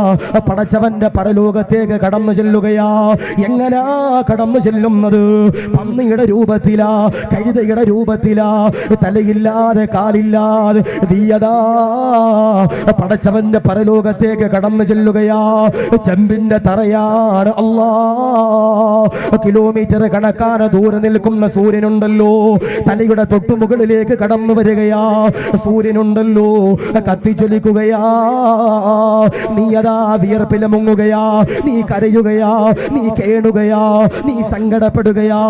പടച്ചവന്റെ പരലോകത്തേക്ക് കടന്നു ചെല്ലുകയാ. എങ്ങനാ കടന്നു ചെല്ലുന്നത്? പന്നിയുടെ രൂപത്തിലാ, കഴുതയുടെ രൂപത്തിലാ, തലയില്ലാതെ കാലില്ലാതെ നീയതാ പടച്ചവന്റെ പരലോകത്തേക്ക് കടന്നു ചെല്ലുകയാ. ചെമ്പിന്റെ തറയാണ് അല്ലാ. കിലോമീറ്റർ കണക്കാന ദൂരെ നിൽക്കുന്ന സൂര്യനുണ്ടല്ലോ, തലയുടെ തൊട്ടുമുകളിലേക്ക് കടന്നു വരികയാ. സൂര്യനുണ്ടല്ലോ കത്തിച്ചൊലിക്കുകയാ. നീ അതാ വിയർപ്പിൽ മുങ്ങുകയാ, നീ കരയുകയാ, നീ കേണുകയാ, നീ സങ്കടപ്പെടുകയാ,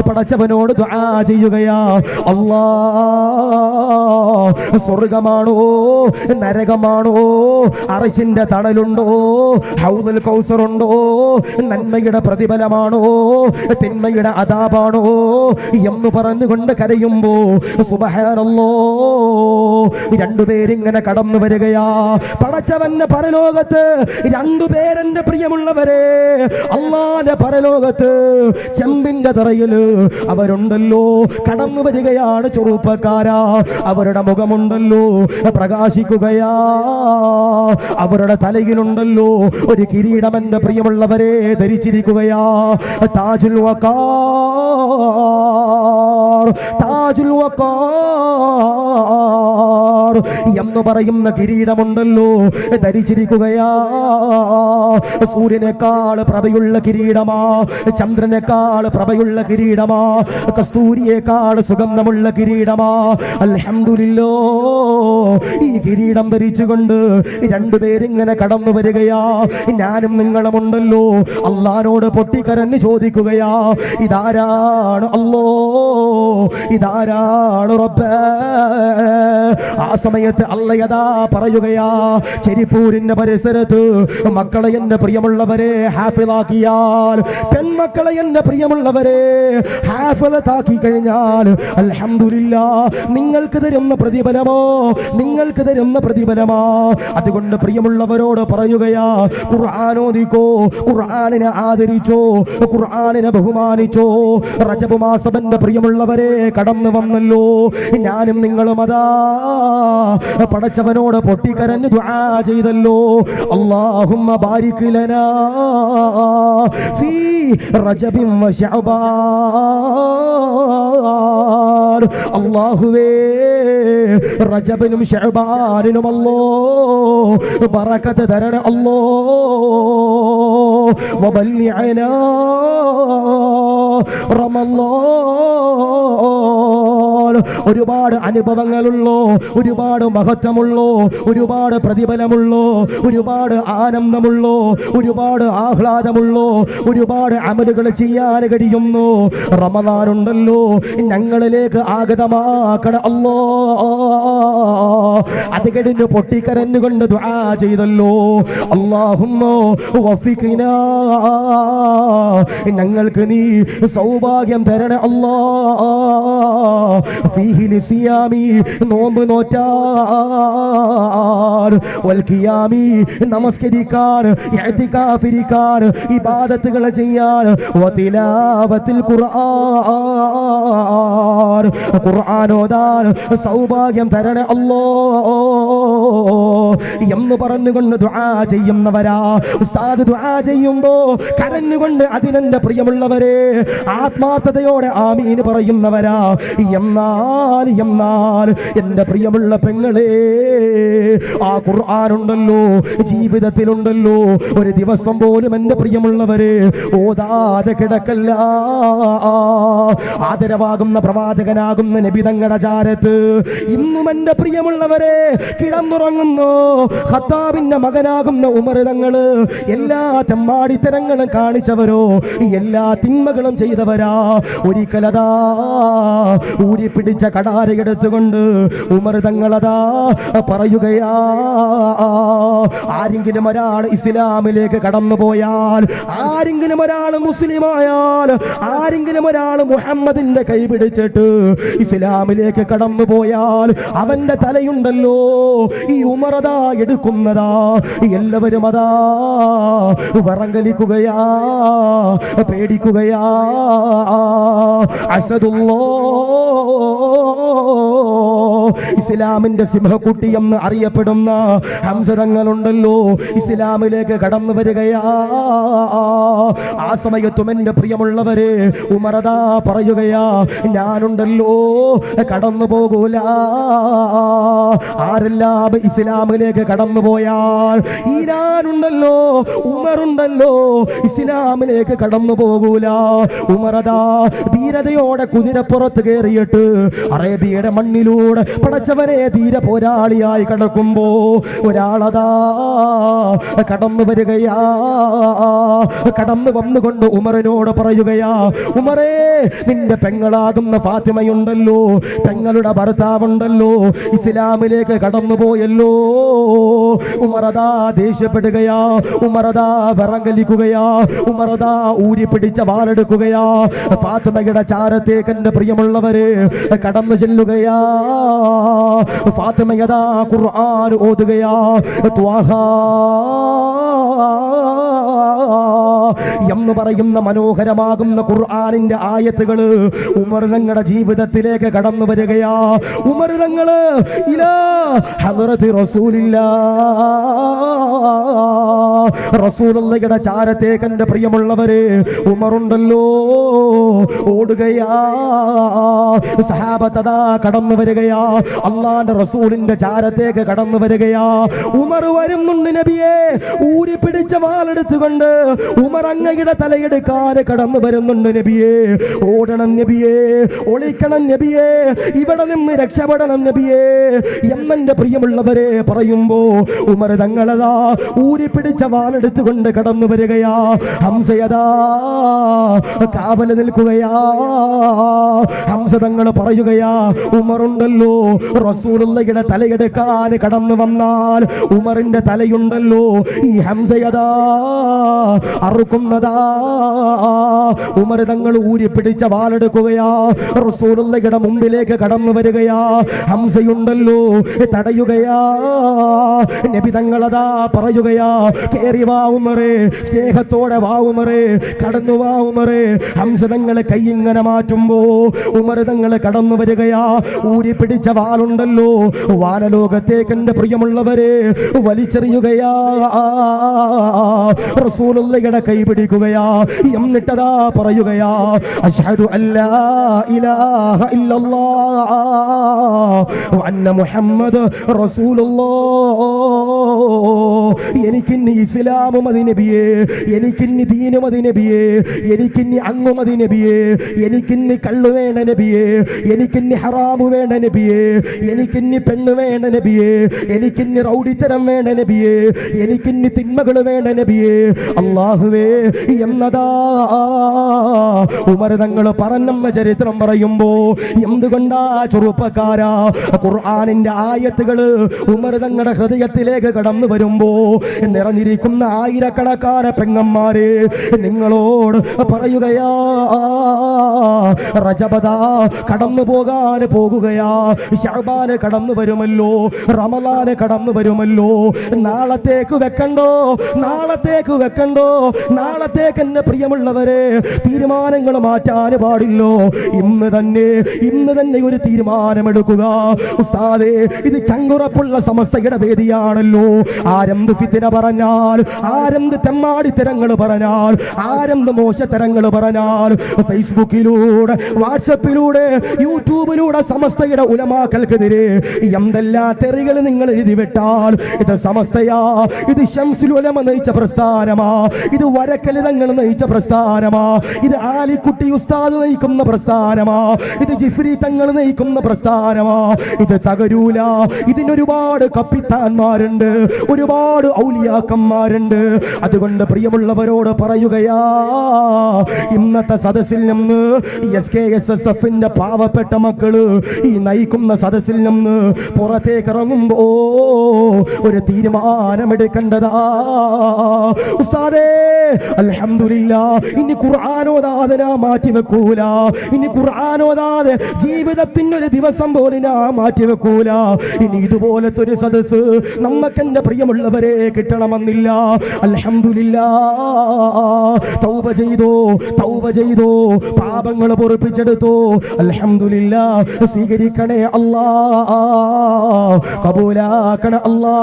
പടച്ചവനോട് ദുആ ചെയ്യുകയാ. അല്ലാ, സ്വർഗമാണോ നരകമാണോ, അർശിന്റെ തണലുണ്ടോ, ഹൗദുൽ കൗസറുണ്ടോ, നന്മയുടെ പ്രതിഫലമാണോ തിന്മയുടെ അദാബാണോ എന്ന് പറഞ്ഞുകൊണ്ട് കരയുമ്പോ സുബ്ഹാനല്ലാഹ് രണ്ടുപേരിങ്ങനെ കടന്നു വരികയാ. പടച്ചവന്റെ പരലോകത്ത് രണ്ടുപേരെന്റെ പ്രിയമുള്ളവരെ, അല്ലാഹുവിന്റെ പരലോകത്ത് ചെമ്പിന്റെ തറയില് അവരുണ്ടല്ലോ കടന്നു വരികയാണ്. ചെറുപ്പക്കാരാ, അവരുടെ മുഖമുണ്ടല്ലോ പ്രകാശിക്കുകയാ. അവരുടെ തലയിലുണ്ടല്ലോ ഒരു കിരീടം എന്റെ പ്രിയമുള്ളവരെ ധരിച്ചിരിക്കുകയാ. താജുൽ വഖാർ, താജുൽ വഖാർ എന്ന് പറയുന്ന കിരീടമുണ്ടല്ലോ ധരിച്ചിരിക്കുകയാ. സൂര്യനേക്കാൾ പ്രഭയുള്ള കിരീടമാ, ചന്ദ്രനേക്കാൾ പ്രഭയുള്ള കിരീടമാ, കസ്തൂരിയേക്കാൾ സുഗന്ധമുള്ള കിരീടമാ. അൽഹംദുലില്ലാഹ്, ഈ കിരീടം ധരിച്ചുകൊണ്ട് രണ്ടുപേരിങ്ങനെ കടന്നു വരികയാ. ഞാനും നിങ്ങളുമുണ്ടല്ലോ അല്ലാഹുവോട് പൊട്ടിക്കരഞ്ഞ് ചോദിക്കുകയാ, ഇതാരാണ് അല്ലാഹ്, ഇതാരാണ് റബ്ബേ? ആ സമയത്ത് അള്ളയതാ പറയുകയാ, ചെരിപ്പൂരിന്റെ പരിസരത്ത് മക്കളെ എന്റെ പ്രിയമുള്ളവരെ ഹാഫിളാക്കിയാൽ, പെൺമക്കളെ എന്റെ പ്രിയമുള്ളവരെ ഹാഫിളത്താക്കി കഴിഞ്ഞാൽ അൽഹംദുലില്ലാഹ് നിങ്ങൾക്ക് തരുന്ന പ്രതിഫലമോ, നിങ്ങൾക്ക് തരുന്ന പ്രതിഫലമാ. അതുകൊണ്ട് പ്രിയമുള്ളവരോട് പറയുകയാ, ഖുർആൻ ഓദിക്കോ, ഖുർആനിനെ ആദരിച്ചോ, ഖുർആനിനെ ബഹുമാനിച്ചോ. റജബ് മാസം എന്റെ പ്രിയമുള്ളവരെ കടന്നു വന്നല്ലോ. ഞാനും നിങ്ങളും അതാ പടച്ചവനോട് പൊട്ടിക്കരഞ്ഞ് ദുആ ചെയ്തല്ലോ. അല്ലാഹുമ്മ ബാരിക് ലനാ ഫീ റജബിൻ വ ശഅബാൻ. അല്ലാഹുവേ, റജബിനും ശഅബാനിനും അല്ലാഹ് ബറകത്ത് തരണേ അല്ലാഹ്. വബല്ലിഅനാ റമളാൻ. ഒരുപാട് അനുഭവങ്ങളുള്ളോ, ഒരുപാട് മഹത്വമുള്ളോ, ഒരുപാട് പ്രതിഫലമുള്ളോ, ഒരുപാട് ആനന്ദമുള്ളോ, ഒരുപാട് ആഹ്ലാദമുള്ളോ, ഒരുപാട് അമലുകൾ ചെയ്യാൻ കഴിയുന്നു റമളാനുണ്ടല്ലോ. ഞങ്ങളിലേക്ക് ആഗതമാക്കണം അല്ലാ. അത് കഴിഞ്ഞ് പൊട്ടിക്കരഞ്ഞുകൊണ്ട് ദുആ ചെയ്തല്ലോ, അല്ലാഹുമ്മ വഫിഖ്നാ, ഞങ്ങൾക്ക് നീ സൗഭാഗ്യം തരണേ അല്ലാ. ഫീഹി ലിസിയാമി, നോമ്പ് നോറ്റാൻ, വൽ ഖിയാമി, നമസ്കരിക്കാൻ, ഇഅ്തികാഫിരിക്കാൻ, ഇബാദത്തുകൾ ചെയ്യാൻ, വതിലാവത്തിൽ ഖുർആൻ, ഖുർആൻ ഓതാൻ സൗഭാഗ്യം തരണേ അല്ലാ എന്ന് പറഞ്ഞുകൊണ്ട് ദുആ ചെയ്യുന്നവരാ. ഉസ്താദ് ദുആ ചെയ്യുമ്പോ കരഞ്ഞുകൊണ്ട് അതിനെന്റെ പ്രിയമുള്ളവരെ ആത്മാർത്ഥതയോടെ ആമീൻ പറയുന്നവരാ. എന്നാൽ എന്റെ പ്രിയമുള്ള പെങ്ങളെ, ആ ഖുർആനുണ്ടല്ലോ ജീവിതത്തിലുണ്ടല്ലോ ഒരു ദിവസം പോലും എന്റെ പ്രിയമുള്ളവരെ ഓതാതെ കിടക്കല്ല. ആദരവാകുന്ന പ്രവാചകനാകുന്ന നബി തങ്ങളുടെ ചാരത്ത് ഇന്നും എന്റെ പ്രിയമുള്ളവരെ കിടന്നുറങ്ങുന്നു. ഖത്താബിന്റെ മകനാകുന്ന ഉമർ തങ്ങള് എല്ലാ തെമ്മാടിത്തരങ്ങളും കാണിച്ചവരോ, എല്ലാ തിന്മകളും ചെയ്തവരാ. ഒരിക്കലതാ ഊരിപ്പിടിച്ച കടാരയെടുത്തുകൊണ്ട് ഉമർ തങ്ങളതാ പറയുകയാ, ആരെങ്കിലും ഒരാൾ ഇസ്ലാമിലേക്ക് കടന്നു പോയാൽ, ആരെങ്കിലും ഒരാൾ മുസ്ലിമായാൽ, ആരെങ്കിലും ഒരാൾ മുഹമ്മദിന്റെ കൈ പിടിച്ചിട്ട് ഇസ്ലാമിലേക്ക് കടന്നു പോയാൽ അവന്റെ തലയുണ്ടല്ലോ ഈ ഉമറതാ എടുക്കുന്നതാ. എല്ലാവരും അതാ വറങ്കലിക്കുകയാ, പേടിക്കുകയാ. അസദുല്ലാഹ് ഇസ്ലാമിന്റെ സിംഹക്കുട്ടി എന്ന് അറിയപ്പെടുന്ന ഹംസ തങ്ങളുണ്ടല്ലോ, ഇസ്ലാമിലേക്ക് കടന്നു വരികയാ. ആ സമയത്തും എന്റെ പ്രിയമുള്ളവരെ ഉമറദാ പറയുകയാ, ഞാനുണ്ടല്ലോ കടന്നു പോകൂല. ആരെല്ലാം ഇസ്ലാമിലേക്ക് കടന്നു പോയാൽ ഈ ഞാനുണ്ടല്ലോ, ഉമറുണ്ടല്ലോ, ഇസ്ലാമിലേക്ക് കടന്നു പോകൂല. ഉമറദാ ധീരതയോടെ കുതിരപ്പുറത്ത് കയറിയിട്ട് അറേബ്യയുടെ മണ്ണിലൂടെ പടച്ചവനെ ധീര പോരാളിയായി കടക്കുമ്പോ ഒരാളതാ കടന്നു വരികയാ. കടന്നു വന്നുകൊണ്ട് ഉമറിനോട് പറയുകയാ, ഉമറേ, നിന്റെ പെങ്ങളാകുന്ന ഫാത്തിമയുണ്ടല്ലോ, പെങ്ങളുടെ ഭർത്താവുണ്ടല്ലോ, ഇസ്ലാമിലേക്ക് കടന്നുപോയല്ലോ. ഉമറദാ ദേഷ്യപ്പെടുകയാ, ഉമറദാ വിറങ്ങലിക്കുകയാ, ഉമറദാ ഊരി പിടിച്ച വാളെടുക്കുകയാ. ഫാത്തിമയുടെ ചാരത്തേക്ക് എന്റെ പ്രിയമുള്ളവരെ കടന്നു ചെല്ലുകയാ. ഫാത്തിമയതാ ഖുർആൻ ഓതുകയാ. ത്വാഹാ എന്ന് പറയുന്ന മനോഹരമാകുന്ന ഖുർആനിന്റെ ആയത്തുകള് ഉമർ തങ്ങളുടെ ജീവിതത്തിലേക്ക് കടന്നു വരികയാ. ഉമർ തങ്ങള് ഇലാ ഹദ്റത്തി റസൂലുള്ളാഹിയുടെ ചാരത്തേക്ക് എന്റെ പ്രിയമുള്ളവരെ ഉമറുണ്ടല്ലോ ഓടുകയാ. സഹാബത്തതാ കടന്നു വരികയാ. അള്ളാന്റെ റസൂലിന്റെ ചാരത്തേക്ക് കടന്നു വരികയാ. ഉമർ വരുന്നുണ്ട് നബിയെ. ഊരി പിടിച്ച വാളെടുത്തുകൊണ്ട് ഉമർ അങ്ങയുടെ തലയെടുക്കാതെ കടന്നു വരുന്നുണ്ട് നബിയെ. ഓടണം നബിയെ, ഒളിക്കണം നബിയെ, ഇവിടെ നിന്ന് രക്ഷപ്പെടണം നബിയെ എന്നെന്റെ പ്രിയമുള്ളവരെ പറയുമ്പോ ഉമർ തങ്ങളതാ ഊരി പിടിച്ച വാളെടുത്തുകൊണ്ട് കടന്നു വരികയാ. ഹംസയതാ കാവല് നിൽക്കുകയാ. ഹംസ തങ്ങൾ പറയുകയാ, ഉമറുണ്ടല്ലോ റസൂലുള്ളാഹിയുടെ തലയെടുക്കാൻ കടന്നു വന്നാൽ ഉമറിന്റെ തലയുണ്ടല്ലോ ഈ ഹംസയതാ അറുക്കുന്നതാ. ഉമർ തങ്ങൾ ഊരി പിടിച്ച വാളെടുക്കുകയാ. റസൂലുള്ളാഹിയുടെ മുമ്പിലേക്ക് കടന്നു വരികയാ. ഹംസയുണ്ടല്ലോ തടയുകയാ. നബി തങ്ങളതാ പറയുകയാ, കേറി വാ ഉമറേ, സ്നേഹത്തോടെ വാ ഉമറേ, കടന്നു വാ ഉമറേ. ഹംസ തങ്ങളെ കൈ ഇങ്ങനെ മാറ്റുമ്പോ ഉമർ തങ്ങളെ കടന്നു വരികയാ. ഊരി പിടിച്ച വാളുണ്ടല്ലോ വാനലോകത്തേക്ക് എന്റെ പ്രിയമുള്ളവരെ വലിച്ചെറിയുകയാ. റസൂലുള്ളാഹിയുടെ കൈ പിടിക്കുകയാ. എന്നിട്ടതാ പറയുകയാ, അശ്ഹദു അല്ലാ ഇലാഹ ഇല്ലല്ലാഹ് വ അന്ന മുഹമ്മദ് റസൂലുള്ളാഹ്. എനിക്കിന്നി ഇസ്ലാമു മതി നബിയേ, എനിക്കിന്നി ദീനു മതി നബിയേ, എനിക്കിന്നി അങ്ങു മതി നബിയേ, എനിക്കിന്നി കള്ളു വേണ്ട നബിയേ, എനിക്കിന്നി ഹറാമു വേണ്ട നബിയേ, എനിക്കിന്നി പെണ്ണ് വേണ്ട നബിയേ, എനിക്കിന്നി റൗഡിത്തരം വേണ്ട നബിയേ, എനിക്കിന്നി തിന്മകൾ വേണ്ട നബിയേ അല്ലാഹുവേ എന്നതാ ഉമർ തങ്ങൾ പറഞ്ഞെന്ന ചരിത്രം പറയുമ്പോ എന്തുകൊണ്ടാ ചെറുപ്പക്കാരാ ഖുർആനിന്റെ ആയത്തുകള് ഉമർ തങ്ങളുടെ ഹൃദയത്തിലേക്ക് കടന്നു വരുമ്പോ നിറഞ്ഞിരിക്കുന്ന ആയിരക്കണക്കാന പെങ്ങന്മാരെ നിങ്ങളോട് പറയുകയാ, റജബദാ കടന്നു പോകാൻ പോകുകയാ. ശഅബാന് കടന്നു വരുമല്ലോ, റമളാന് കടന്നു വരുമല്ലോ. നാളത്തേക്ക് വെക്കണ്ടോ, നാളത്തേക്ക് വെക്കണ്ടോ, നാളത്തേക്ക് എന്നെ പ്രിയമുള്ളവരെ തീരുമാനങ്ങൾ മാറ്റാൻ പാടില്ലോ. ഇന്ന് തന്നെ ഒരു തീരുമാനമെടുക്കുക. ഉസ്താദേ, ഇത് ചങ്കുറപ്പുള്ള സമസ്തയുടെ വേദിയാണല്ലോ. ആരെന്ത് ഫിത്ന പറഞ്ഞാൽ, ആരെന്ത് തെമ്മാടിത്തരങ്ങൾ പറഞ്ഞാൽ, ആരെന്ത് മോശത്തരങ്ങൾ പറഞ്ഞാൽ ഫേസ്ബുക്കിലൂടെ, വാട്സപ്പിലൂടെ, യൂട്യൂബിലൂടെ സമസ്തയുടെ ഉലമാക്കൾക്കെതിരെ എന്തെല്ലാം തെറികൾ നിങ്ങൾ എഴുതി വിട്ടാൽ ഇത് സമസ്തയാ, ഇത് ശംസുൽ ഉലമ നയിച്ച പ്രസ്ഥാനമാ, ഇത് വരക്കൽ തങ്ങൾ നയിച്ച പ്രസ്ഥാനമാ, ഇത് ആലിക്കുട്ടി ഉസ്താദ് നയിക്കുന്ന പ്രസ്ഥാനമാ, ഇത് ജിഫ്രി തങ്ങൾ നയിക്കുന്ന പ്രസ്ഥാനമാ. ഇത് തകരൂല. ഇതിനൊരുപാട് കപ്പിത്താന്മാരുണ്ട്, ഒരുപാട് ഔലിയാക്കന്മാരുണ്ട്. അതുകൊണ്ട് പ്രിയമുള്ളവരോട് പറയുകയാ, ഇന്നത്തെ സദസ്സിൽ നിന്ന് SKSSFന്റെ പാവപ്പെട്ട മക്കള് ഈ നയിക്കുന്ന സദസ്സിൽ നിന്ന് പുറത്തേക്ക് ഇറങ്ങുമ്പോ ഒരു തീരുമാനമെടുക്കേണ്ടതാ. ഉസ്താദേ, അൽഹംദുലില്ലാഹ്, ഇനി ഖുർആനോദാതെ ഞാൻ മാറ്റി വെക്കൂല. ഇനി ഖുർആനോദാതെ ജീവിതത്തിനൊരു ദിവസം പോലും ഞാൻ മാറ്റി വെക്കൂല. ഇനി ഇതുപോലത്തെ ഒരു സദസ്സ് നമുക്ക് എന്റെ പ്രിയമുള്ളവരെ കിട്ടണമെന്നില്ല. അൽഹംദുലില്ലാഹ്, തൗബ ചെയ്തോ, തൗബ ചെയ്തോ. പൊറുപ്പിച്ചെടുത്തോ, പാപങ്ങൾ പൊറുപ്പിച്ചെടുത്തോ. അൽഹംദുലില്ലാഹ്. സ്വീകരിക്കണേ അല്ലാ, കബൂലാക്കണേ അല്ലാ.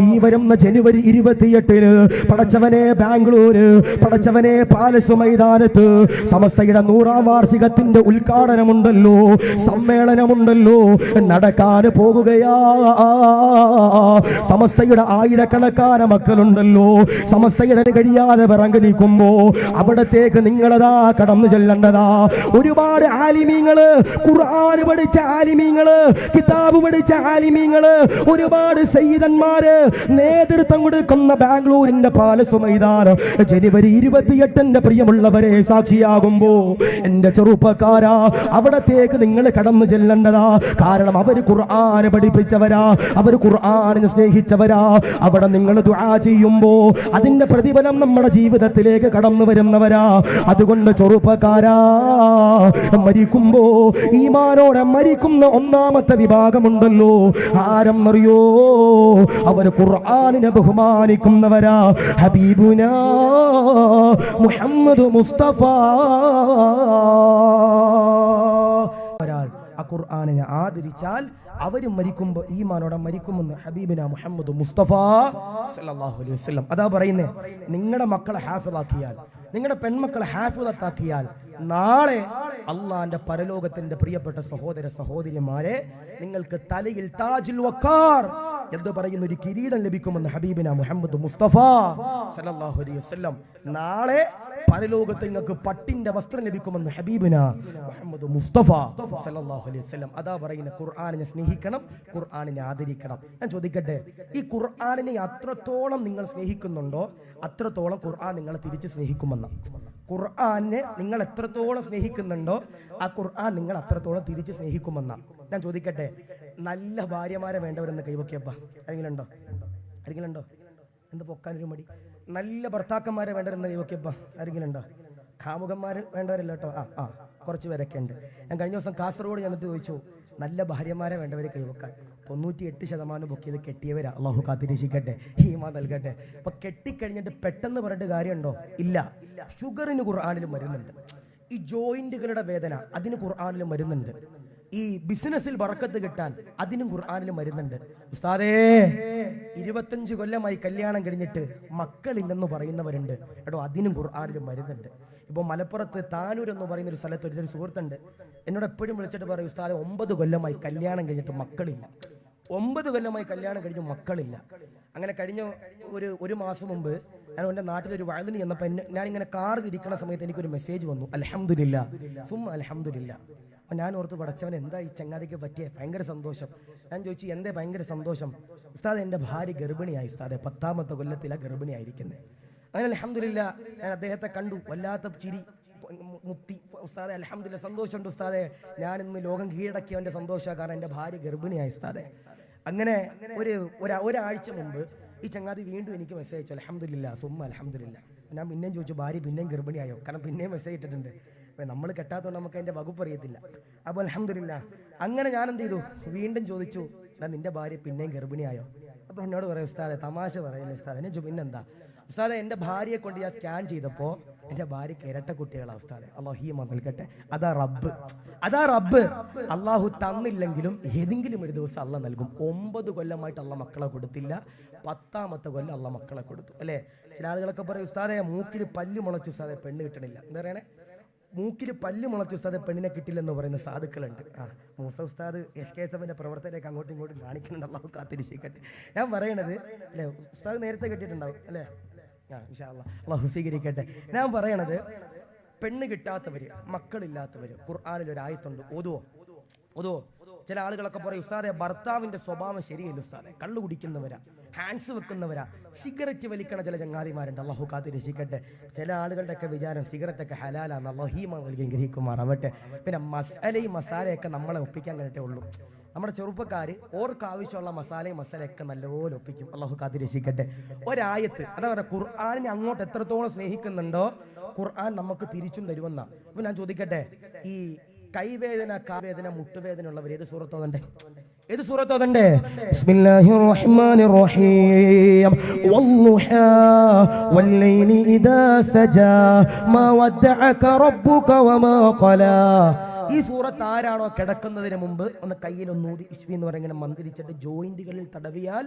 ഈ വരുന്ന ജനുവരി 28-ന് പടച്ചവനെ ബാംഗ്ലൂര്, പടച്ചവനെ പാലസ് മൈതാനത്ത് സമസ്തയുടെ 100ാം വാർഷികത്തിന്റെ ഉദ്ഘാടനമുണ്ടല്ലോ, സമ്മേളനമുണ്ടല്ലോ, നടക്കാൻ പോകുകയാ. സമസ്തയുടെ ആയിരക്കണക്കാന മക്കളുണ്ടല്ലോ, സമസ്തയുടെ കഴിയാതെ വിറങ്ങി നിൽക്കുമ്പോ അവിടത്തേക്ക് നിങ്ങളതാ കടന്നു ചെല്ലേണ്ടതാ. ഒരുപാട് ആലിമീങ്ങള്, ഖുർആൻ പഠിച്ച ആലിമീങ്ങള്, കിതാബ് പഠിച്ച ആലിമീങ്ങള്, ഒരുപാട് സയ്യിദന്മാര് നേതൃത്വം കൊടുക്കുന്ന ബാംഗ്ലൂരിന്റെ പാലസ് മൈതാനം ജനുവരി 28 പ്രിയമുള്ളവരെ സാക്ഷിയാകുമ്പോ എന്റെ ചെറുപ്പക്കാരാ, അവിടത്തേക്ക് നിങ്ങൾ കടന്നു ചെല്ലേണ്ടതാ. കാരണം അവർ ഖുർആൻ പഠിപ്പിച്ചവരാ, അവർ ഖുർആനിനെ സ്നേഹിച്ചവരാ. അവിടെ നിങ്ങൾ ദുആ ചെയ്യുമ്പോ അതിന്റെ പ്രതിഫലം നമ്മുടെ ജീവിതത്തിലേക്ക് കടന്നു വരുന്നവരാ. അതുകൊണ്ട് ചെറുപ്പക്കാരാ, മരിക്കുമ്പോ ഈമാനോടെ മരിക്കുന്ന ഒന്നാമത്തെ വിഭാഗമുണ്ടല്ലോ, ആരെന്നറിയോ? അവർ ഖുർആനിനെ ബഹുമാനിക്കുന്നവരാ. ഹബീബുനാ മുഹമ്മദ് മുസ്തഫ ആ ഖുർആനിനെ ആദരിച്ചാൽ അവരും മരിക്കുമ്പോൾ ഈമാനോടെ മരിക്കുമെന്ന് ഹബീബിന മുഹമ്മദ് മുസ്തഫ സല്ലല്ലാഹു അലൈഹി വസല്ലം. അതാ പറയുന്നേ, നിങ്ങളുടെ മക്കളെ ഹാഫിളാക്കിയാൽ, നിങ്ങളുടെ പെൺമക്കളെ ഹാഫിളത്താക്കിയാൽ നാളെ അള്ളാന്റെ പരലോകത്തിന്റെ പ്രിയപ്പെട്ട സഹോദര സഹോദരിമാരെ, നിങ്ങൾക്ക് തലയിൽ താജുൽ വഖാർ എന്ന് പറയുന്ന ഒരു കിരീടം ലഭിക്കുമെന്ന് ഹബീബിന മുഹമ്മദ് മുസ്തഫ സല്ലല്ലാഹു അലൈഹി വസല്ലം. നാളെ പരലോകത്ത് നിങ്ങൾക്ക് പട്ടിന്റെ വസ്ത്രം ലഭിക്കുമെന്ന് ഹബീബിന മുഹമ്മദ് മുസ്തഫ സല്ലല്ലാഹു അലൈഹി വസല്ലം. അതാ പറയുന്ന ഖുർആനിനെ സ്നേഹിക്കണം, ഖുർആനിനെ ആദരിക്കണം. ഞാൻ ചോദിക്കട്ടെ, ഈ ഖുർആനിനെ അത്രത്തോളം നിങ്ങൾ സ്നേഹിക്കുന്നുണ്ടോ അത്രത്തോളം ഖുർആൻ നിങ്ങളെ തിരിച്ച് സ്നേഹിക്കുമെന്ന. ഖുർആനെ നിങ്ങൾ എത്രത്തോളം സ്നേഹിക്കുന്നുണ്ടോ ആ ഖുർആൻ നിങ്ങൾ അത്രത്തോളം തിരിച്ച് സ്നേഹിക്കുമെന്ന. ഞാൻ ചോദിക്കട്ടെ, നല്ല ഭാര്യമാരെ വേണ്ടവരെന്ന് കൈവക്കിയപ്പ ആരെങ്കിലും ഉണ്ടോ? ആരെങ്കിലും ഉണ്ടോ? എന്ത് പൊക്കാനൊരു മടി? നല്ല ഭർത്താക്കന്മാരെ വേണ്ടവരെന്ന് കൈവക്കിയപ്പ ആരെങ്കിലും ഉണ്ടോ? കാമുകന്മാർ വേണ്ടവരല്ല കേട്ടോ. കുറച്ച് പേരൊക്കെ ഉണ്ട്. ഞാൻ കഴിഞ്ഞ ദിവസം കാസർഗോഡ് ചെന്നിട്ട് ചോദിച്ചു, നല്ല ഭാര്യമാരെ വേണ്ടവരെ കൈവക്കാൻ. 98% പൊക്കിയത് കെട്ടിയവരാ. അള്ളാഹു കാത്തിരക്ഷിക്കട്ടെ, ഈമാൻ നൽകട്ടെ. അപ്പൊ കെട്ടിക്കഴിഞ്ഞിട്ട് പെട്ടെന്ന് പറഞ്ഞിട്ട് കാര്യമുണ്ടോ? ഇല്ല. ഷുഗറിന് ഖുർആനിലും മരുന്നുണ്ട്. ഈ ജോയിന്റുകളുടെ വേദന അതിന് ഖുർആനിലും മരുന്നുണ്ട്. ഈ ബിസിനസ്സിൽ ബറക്കത്ത് കിട്ടാൻ അതിനും ഖുർആനിലും മരുന്നുണ്ട്. ഉസ്താദേ, 25 കൊല്ലമായി കല്യാണം കഴിഞ്ഞിട്ട് മക്കളില്ലെന്ന് പറയുന്നവരുണ്ട്. എടോ, അതിനും ഖുർആനിലും മരുന്നുണ്ട്. ഇപ്പോൾ മലപ്പുറത്ത് താനൂർ എന്ന് പറയുന്ന ഒരു സ്ഥലത്ത് ഒരു സുഹൃത്തുണ്ട്. എന്നോട് എപ്പോഴും വിളിച്ചിട്ട് പറയും, ഉസ്താദെ 9 കൊല്ലമായി കല്യാണം കഴിഞ്ഞിട്ട് മക്കളില്ല. 9 കൊല്ലമായി കല്യാണം കഴിഞ്ഞ് മക്കളില്ല. അങ്ങനെ കഴിഞ്ഞ ഒരു മാസം മുമ്പ് ഞാൻ എൻ്റെ നാട്ടിലൊരു വഴുതിന് ചെന്നപ്പോൾ ഞാനിങ്ങനെ കാർ തിരിക്കണ സമയത്ത് എനിക്കൊരു മെസ്സേജ് വന്നു, അൽഹംദുലില്ലാ സുമ്മ അൽഹംദുലില്ലാ. അപ്പം ഞാൻ ഓർത്ത്, പടച്ചവൻ എന്താ ഈ ചങ്ങാതിക്ക് പറ്റിയ? ഭയങ്കര സന്തോഷം. ഞാൻ ചോദിച്ചു, എന്തേ ഭയങ്കര സന്തോഷം? ഉസ്താദ്, എൻ്റെ ഭാര്യ ഗർഭിണിയായി ഉസ്താദെ, 10ാമത്തെ കൊല്ലത്തിലാണ് ഗർഭിണിയായിരിക്കുന്നത്. അങ്ങനെ അൽഹംദുലില്ലാ ഞാൻ അദ്ദേഹത്തെ കണ്ടു, വല്ലാത്ത ചിരി മുത്തി. ഉസ്താദെ അൽഹംദുലില്ലാ, സന്തോഷമുണ്ട് ഉസ്താദെ, ഞാൻ ഇന്ന് ലോകം കീഴടക്കിയവൻ്റെ സന്തോഷമാണ്, കാരണം എൻ്റെ ഭാര്യ ഗർഭിണിയായി ഉസ്താദെ. അങ്ങനെ ഒരാഴ്ച മുമ്പ് ഈ ചങ്ങാതി വീണ്ടും എനിക്ക് മെസ്സേജ് അയച്ചു, അൽഹംദുലില്ലാ സുമ്മ അൽഹംദുലില്ലാ. ഞാൻ പിന്നെയും ചോദിച്ചു, ഭാര്യ പിന്നെയും ഗർഭിണിയായോ? കാരണം പിന്നെയും മെസ്സേജ് ഇട്ടിട്ടുണ്ട്. അപ്പം നമ്മൾ കെട്ടാത്തതുകൊണ്ട് നമുക്ക് അതിൻ്റെ വകുപ്പ് അറിയത്തില്ല. അപ്പോൾ അൽഹംദുലില്ലാ. അങ്ങനെ ഞാൻ എന്ത് ചെയ്തു, വീണ്ടും ചോദിച്ചു, നിന്റെ ഭാര്യ പിന്നെയും ഗർഭിണിയായോ? അപ്പോൾ എന്നോട് പറയാം, ഉസ്താദെ തമാശ പറയല്ലേ ഉസ്താദെ. എന്നെ പിന്നെന്താ ഉസ്താദെ, എൻ്റെ ഭാര്യയെ കൊണ്ട് ഞാൻ സ്കാൻ ചെയ്തപ്പോൾ എൻ്റെ ഭാര്യയ്ക്ക് ഇരട്ട കുട്ടികളാണ് ഉസ്താദെ. അള്ളാഹു ഈമാൻ നൽകട്ടെ. അതാ റബ്ബ്. അള്ളാഹു തന്നില്ലെങ്കിലും ഏതെങ്കിലും ഒരു ദിവസം അള്ളാഹ് നൽകും. 9 കൊല്ലമായിട്ട് അള്ളാഹ് മക്കളെ കൊടുത്തില്ല, 10ാമത്തെ കൊല്ലം അള്ളാഹ് മക്കളെ കൊടുത്തു. അല്ലേ? ചില ആളുകളൊക്കെ പറയും, ഉസ്താദെ മൂക്കിൽ പല്ല് മുളച്ചു ഉസ്താദെ പെണ്ണ് കിട്ടണില്ല. എന്താ പറയണേ? മൂക്കിൽ പല്ല് മുളച്ചു ഉസ്താദെ പെണ്ണിനെ കിട്ടില്ലെന്ന് പറയുന്ന സാധുക്കളുണ്ട്. മൂസ ഉസ്താദ് SKSF പ്രവർത്തനമൊക്കെ അങ്ങോട്ടും ഇങ്ങോട്ടും കാണിക്കുന്നുണ്ട്. അള്ളാഹു കാത്തിരിക്കട്ടെ. ഞാൻ പറയണത്, അല്ലേ, ഉസ്താദ് നേരത്തെ കിട്ടിയിട്ടുണ്ടാവും അല്ലേ? ഇൻഷാ അല്ലാഹ് അള്ളാഹു സ്വീകരിക്കട്ടെ. ഞാൻ പറയണത്, പെണ്ണ് കിട്ടാത്തവര്, മക്കളില്ലാത്തവര് ഖുർആനിൽ ഒരു ആയത്തുണ്ട്, ഓതുവോ? ചില ആളുകളൊക്കെ പറയും, ഉസ്താദെ ഭർത്താവിന്റെ സ്വഭാവം ശരിയല്ല ഉസ്താദെ, കള്ളു കുടിക്കുന്നവരാ, ഹാൻഡ്സ് വെക്കുന്നവരാ, സിഗരറ്റ് വലിക്കണ ചില ചങ്ങാതിമാരുണ്ട്. അള്ളാഹു കാത്ത് രക്ഷിക്കട്ടെ. ചില ആളുകളുടെയൊക്കെ വിചാരം സിഗരറ്റൊക്കെ ഹലാലാന്ന്. അള്ളാഹു ഈമാൻ നൽകി ഗ്രഹിക്കുമാറാവട്ടെ. പിന്നെ മസാലയൊക്കെ നമ്മളെ ഒപ്പിക്കാൻ കഴിഞ്ഞിട്ടേ ഉള്ളൂ. നമ്മുടെ ചെറുപ്പക്കാർ ഓർക്ക് ആവശ്യമുള്ള മസാലയൊക്കെ നല്ലപോലെ ഒപ്പിക്കും. അള്ളാഹു കാത്ത് രക്ഷിക്കട്ടെ. ഒരായത്ത്, അതാ പറയുക, ഖുർആനിനെ അങ്ങോട്ട് എത്രത്തോളം സ്നേഹിക്കുന്നുണ്ടോ ഖുർആൻ നമുക്ക് തിരിച്ചും തരുമെന്ന. അപ്പൊ ഞാൻ ചോദിക്കട്ടെ, ഈ കൈവേദന, കാവേദന, മുട്ടുവേദന ഉള്ളവർ ഏത് സൂറത്ത് ഓതണ്ടേ? ഏത് സൂറത്ത് ഓതണ്ടേ? ബിസ്മില്ലാഹിർ റഹ്മാനിർ റഹീം. വല്ളുഹാ വല്ലൈലി ഇദാ സജാ മാ വദ്ദഅക റബ്ബുക വമാ ഖലാ. ഈ സൂറത്ത് ആരാണോ കിടക്കുന്നതിന് മുമ്പ് ഒന്ന് കയ്യിലൊന്നൂതി ഇഷ്വി എന്ന് പറഞ്ഞ ഇങ്ങനെ മന്ത്രിച്ചിട്ട് ജോയിന്റുകളിൽ തടവിയാൽ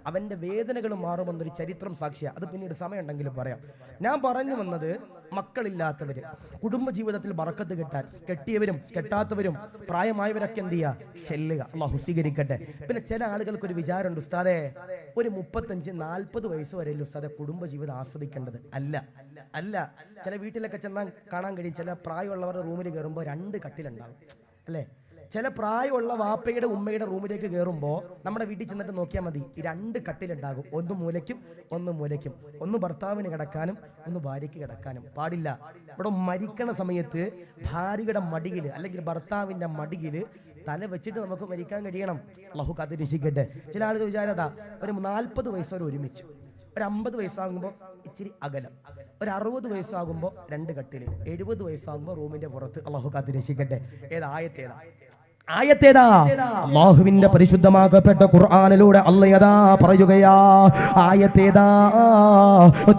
അവന്റെ വേദനകൾ മാറുമെന്നൊരു ചരിത്രം സാക്ഷിയ. അത് പിന്നീട് സമയമുണ്ടെങ്കിലും പറയാം. ഞാൻ പറഞ്ഞു വന്നത്, മക്കളില്ലാത്തവര്, കുടുംബജീവിതത്തിൽ ബറക്കത്ത് കിട്ടാൻ, കെട്ടിയവരും കെട്ടാത്തവരും പ്രായമായവരൊക്കെ എന്ത് ചെയ്യുക? ചെല്ലുക. അല്ലാഹു സ്വീകരിക്കട്ടെ. പിന്നെ ചില ആളുകൾക്ക് ഒരു വിചാരമുണ്ട്, ഉസ്താദേ ഒരു 35-40 വയസ്സ് വരെ ഉസ്താദെ കുടുംബജീവിതം ആസ്വദിക്കേണ്ടത്. അല്ല. ചില വീട്ടിലൊക്കെ ചെന്നാൽ കാണാൻ കഴിയും, ചില പ്രായമുള്ളവരുടെ റൂമിൽ കയറുമ്പോൾ 2 കട്ടിലുണ്ടാവും അല്ലേ? ചില പ്രായമുള്ള വാപ്പയുടെ ഉമ്മയുടെ റൂമിലേക്ക് കയറുമ്പോൾ നമ്മുടെ വീട്ടിൽ ചെന്നിട്ട് നോക്കിയാൽ മതി, ഈ 2 കട്ടിലുണ്ടാകും. ഒന്ന് മൂലയ്ക്കും ഒന്ന് മൂലയ്ക്കും. ഒന്ന് ഭർത്താവിന് കിടക്കാനും ഒന്ന് ഭാര്യയ്ക്ക് കിടക്കാനും പാടില്ല. ഇവിടെ മരിക്കണ സമയത്ത് ഭാര്യയുടെ മടിയിൽ അല്ലെങ്കിൽ ഭർത്താവിന്റെ മടിയിൽ തല വെച്ചിട്ട് നമുക്ക് മരിക്കാൻ കഴിയണം. അല്ലാഹു കാത്ത് രക്ഷിക്കട്ടെ. ചില ആളുകൾ വിചാരതാ ഒരു 40 വയസ്സ് വരെ ഒരുമിച്ച്, ഒരു 50 വയസ്സാകുമ്പോൾ ഇച്ചിരി അകലം, ഒരു 60 വയസ്സാകുമ്പോൾ 2 കട്ടില്, 70 വയസ്സാകുമ്പോൾ റൂമിന്റെ പുറത്ത്. അല്ലാഹു കാത്ത് രക്ഷിക്കട്ടെ. ആയത്തേതാ? അല്ലാഹുവിന്റെ പരിശുദ്ധമാക്കപ്പെട്ട ഖുർആനിലൂടെ അല്ലാഹ് പറയുകയാ. ആയത്തേതാ?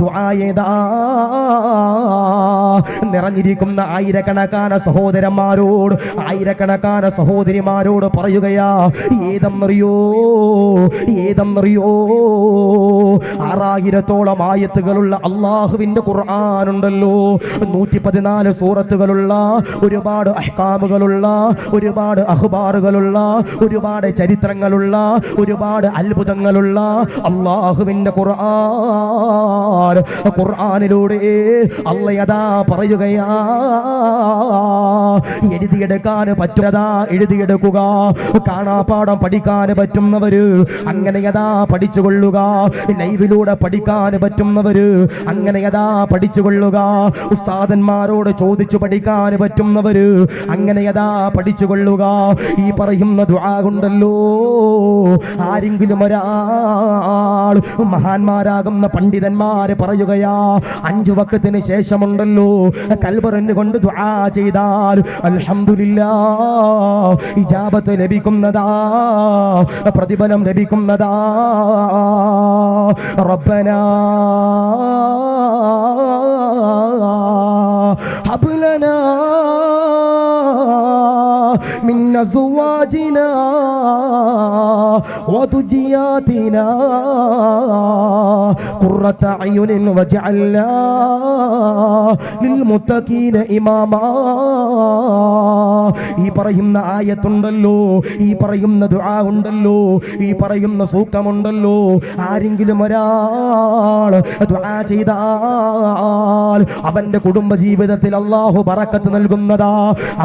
ദുആയേതാ? നിറഞ്ഞിരിക്കുന്ന ആയിരക്കണക്കാന സഹോദരന്മാരോട്, ആയിരക്കണക്കാന സഹോദരിമാരോട് പറയുകയാ. ഏതെന്നറിയോ? 6000-ഓളം ആയത്തുകളുള്ള അല്ലാഹുവിന്റെ ഖുർആനുണ്ടല്ലോ. 114 സൂറത്തുകളുള്ള, ഒരുപാട് അഹ്കാമുകളുള്ള, ഒരുപാട് അഖ്ബാറുകളുള്ള, ഒരുപാട് ചരിത്രങ്ങളുള്ള, ഒരുപാട് അത്ഭുതങ്ങളുള്ള അല്ലാഹുവിന്റെ ഖുർആനിലൂടെ അല്ലാഹ് പറയുകയാ. എഴുതിയെടുക്കാൻ പറ്റുന്നതാ എഴുതിയെടുക്കുക. കാണാപ്പാഠം പഠിക്കാൻ പറ്റുന്നവര് അങ്ങനെയതാ പഠിച്ചുകൊള്ളുക. ലൈവിലൂടെ പഠിക്കാൻ പറ്റുന്നവര് അങ്ങനെയതാ പഠിച്ചുകൊള്ളുക. ഉസ്താദന്മാരോട് ചോദിച്ചു പഠിക്കാൻ പറ്റുന്നവര് അങ്ങനെയതാ പഠിച്ചുകൊള്ളുക. ഈ പറയുന്ന ദുആ ഉണ്ടല്ലോ, ആരെങ്കിലും ഒരാൾ, മഹാന്മാരാകുന്ന പണ്ഡിതന്മാര് പറയുകയാ, 5 വഖത്തിന് ശേഷമുണ്ടല്ലോ കൽബറിന് കൊണ്ട് ദുആ ചെയ്താൽ അൽഹംദുലില്ലാഹ് ഇജാബത്ത് ലഭിക്കുന്നതാ, പ്രതിഫലം ലഭിക്കുന്നതാ. റബ്ബനാ ഹബ് ലനാ മിൻ അസ്വാജിനാ വദുരിയാതിനാ ഖുർറത അയുനിൻ വജഅൽനാ ലിൽമുത്തഖീന ഇമാമാ. ഈ പറയുന്ന ആയത്തുണ്ടല്ലോ, ഈ പറയുന്ന ദുആ ഉണ്ടല്ലോ, ഈ പറയുന്ന സൂക്തമുണ്ടല്ലോ, ആരെങ്കിലും ഒരാൾ ദുആ ചെയ്താൽ അവന്റെ കുടുംബ ജീവിതത്തിൽ അല്ലാഹു ബറക്കത്ത് നൽകുന്നതാ,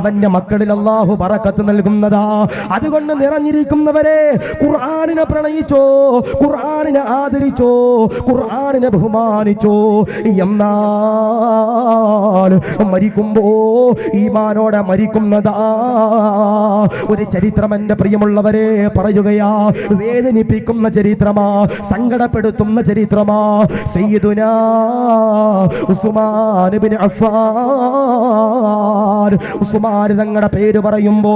അവന്റെ മക്കളിൽ അല്ലാഹു ബറക്കത്ത് നൽകുന്നതാ. അതുകൊണ്ട് നിറഞ്ഞിരിക്കുന്നവരെ, ഖുർആനിനെ പ്രണയിച്ചോ, ഖുർആനിനെ ആദരിച്ചോ, ഖുർആനിനെ ബഹുമാനിച്ചോ. എന്നാൽ മരിക്കുമ്പോ ഈമാനോടെ മരിക്കുന്നതാ. ഒരു ചരിത്രം എന്റെ പ്രിയമുള്ളവരെ പറയുകയാ, വേദനിപ്പിക്കുന്ന ചരിത്രമാ, സങ്കടപ്പെടുത്തുന്ന ചരിത്രമാ. സയ്യിദുനാ ഉസ്മാൻ ഇബ്നു അഫ്ഫാൻ, ഉസ്മാൻ തങ്ങളുടെ പേര് പറയുമ്പോ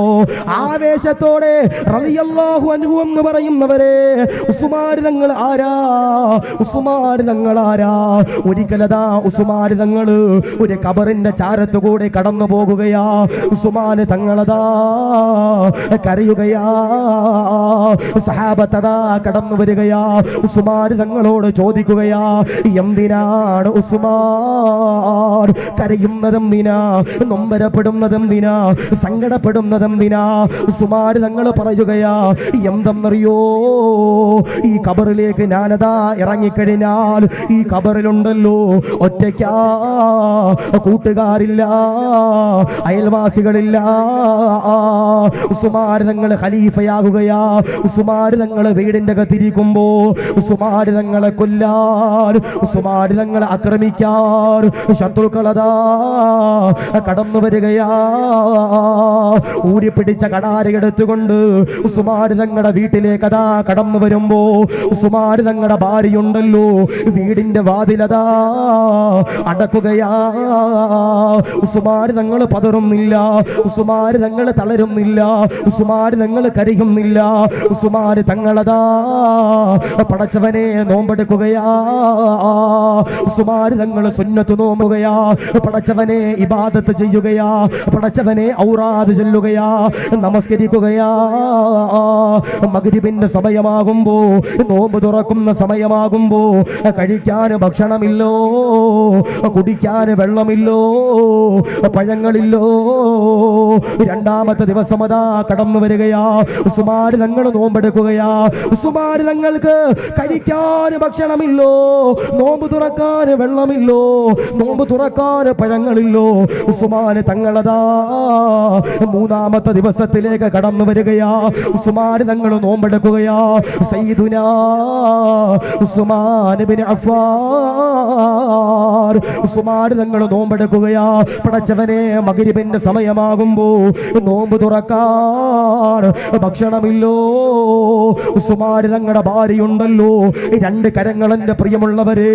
ആവേശത്തോടെ റളിയല്ലാഹു അൻഹു എന്ന് പറയുന്നവരെ, ഉസ്മാൻ തങ്ങൾ ആരാ? ഉസ്മാൻ തങ്ങൾ ആരാ? ഒരിക്കലതാ ഉസ്മാൻ തങ്ങൾ ഒരു ഖബറിന്റെ ചാരത്തുകൂടെ കടന്നു പോകുകയാ. ഉസ്മാൻ തങ്ങളതാ കരയുകയാ. സഹാബത്തതാ കടന്നു വരികയാ. ഉസ്മാൻ തങ്ങളോട് ചോദിക്കുകയാ, എന്തിനാണ് ഉസ്മാൻ കരയുന്നതെന്തിനാ? നൊമ്പരപ്പെടുന്നതെന്തിനാ? സങ്കടപ്പെടുന്നതെന്തിനാ? ഉസ്മാൻ തങ്ങൾ പറയുകയാ, എന്തെന്നറിയോ? ഈ ഖബറിലേക്ക് ഞാനതാ ഇറങ്ങിക്കഴിഞ്ഞാൽ ഈ ഖബറിലുണ്ടല്ലോ ഒറ്റയ്ക്കാ, കൂട്ടുകാരില്ല, അയൽവാസികളില്ല. ഉസ്മാൻ തങ്ങൾ ഖലീഫയാകുകയാ. ഉസ്മാൻ തങ്ങൾ വീടിന്റെ അകത്തിരിക്കുമ്പോ ഉസ്മാൻ തങ്ങളെ കൊല്ലാൻ, ഉസ്മാൻ തങ്ങളെ ആക്രമിക്കാൻ ശത്രുക്കളതാ കടന്നു വരികയാ. ഊരിപ്പിടിച്ച കടാര എടുത്തുകൊണ്ട് ഉസ്മാൻ തങ്ങളുടെ വീട്ടിലേക്ക് അതാ കടന്നു വരുമ്പോ ഉസ്മാൻ തങ്ങളുടെ ഭാര്യയുണ്ടല്ലോ വീടിന്റെ വാതിലതാ അടക്കുകയാ. ഉസ്മാൻ തങ്ങൾ പതറുന്നില്ല, ഉസ്മാൻ തങ്ങൾ തളരുന്നില്ല, ഉസ്മാൻ തങ്ങൾ കരയുന്നില്ല. ഉസ്മാൻ തങ്ങളതാ പടച്ചവനെ നോമ്പെടുക്കുകയാ. ഉസ്മാൻ തങ്ങൾ സുന്നത്ത് നോമ്പുകയാ. പടച്ചവനെ ഇബാദത്ത് ചെയ്യുകയാ. പടച്ചവനെ ഔറാദ് ചൊല്ലുകയാ, നമസ്കരിക്കുകയാ. മഗ്രിബിന്റെ സമയമാകുമ്പോ, നോമ്പ് തുറക്കുന്ന സമയമാകുമ്പോ കഴിക്കാൻ ഭക്ഷണമില്ലോ, കുടിക്കാൻ വെള്ളമില്ലോ, പഴങ്ങളില്ലോ. രണ്ടാമത്തെ ദിവസം അതാ കടന്നു വരികയാ. ഉസ്മാൻ തങ്ങൾ നോമ്പെടുക്കുകയാ. ഉസ്മാൻ തങ്ങൾക്ക് കഴിക്കാൻ ഭക്ഷണമില്ലോ, നോമ്പ് തുറക്കാൻ വെള്ളമില്ലോ, നോമ്പ് തുറക്കാൻ പഴങ്ങളില്ലോ. ഉസ്മാൻ തങ്ങളതാ മൂന്നാമത്തെ ദിവസത്തിലേക്ക് കടന്നു വരികയാ. ഉസ്മാൻ തങ്ങൾ നോമ്പെടുക്കുകയാ. സയ്യിദുനാ ഉസ്മാൻ ഇബ്നു അഫ്ഫാൻ ഉസ്മാൻ തങ്ങൾ നോമ്പെടുക്കുകയാ. പടച്ചവനെ മഗ്രിബിന്റെ സമയമാകുമ്പോ നോമ്പ് തുറക്കാൻ ഭക്ഷണമില്ലോ. ഉസ്മാൻ തങ്ങളുടെ ഭാര്യയുണ്ടല്ലോ, രണ്ട് കരങ്ങൾ എന്റെ പ്രിയമുള്ളവര്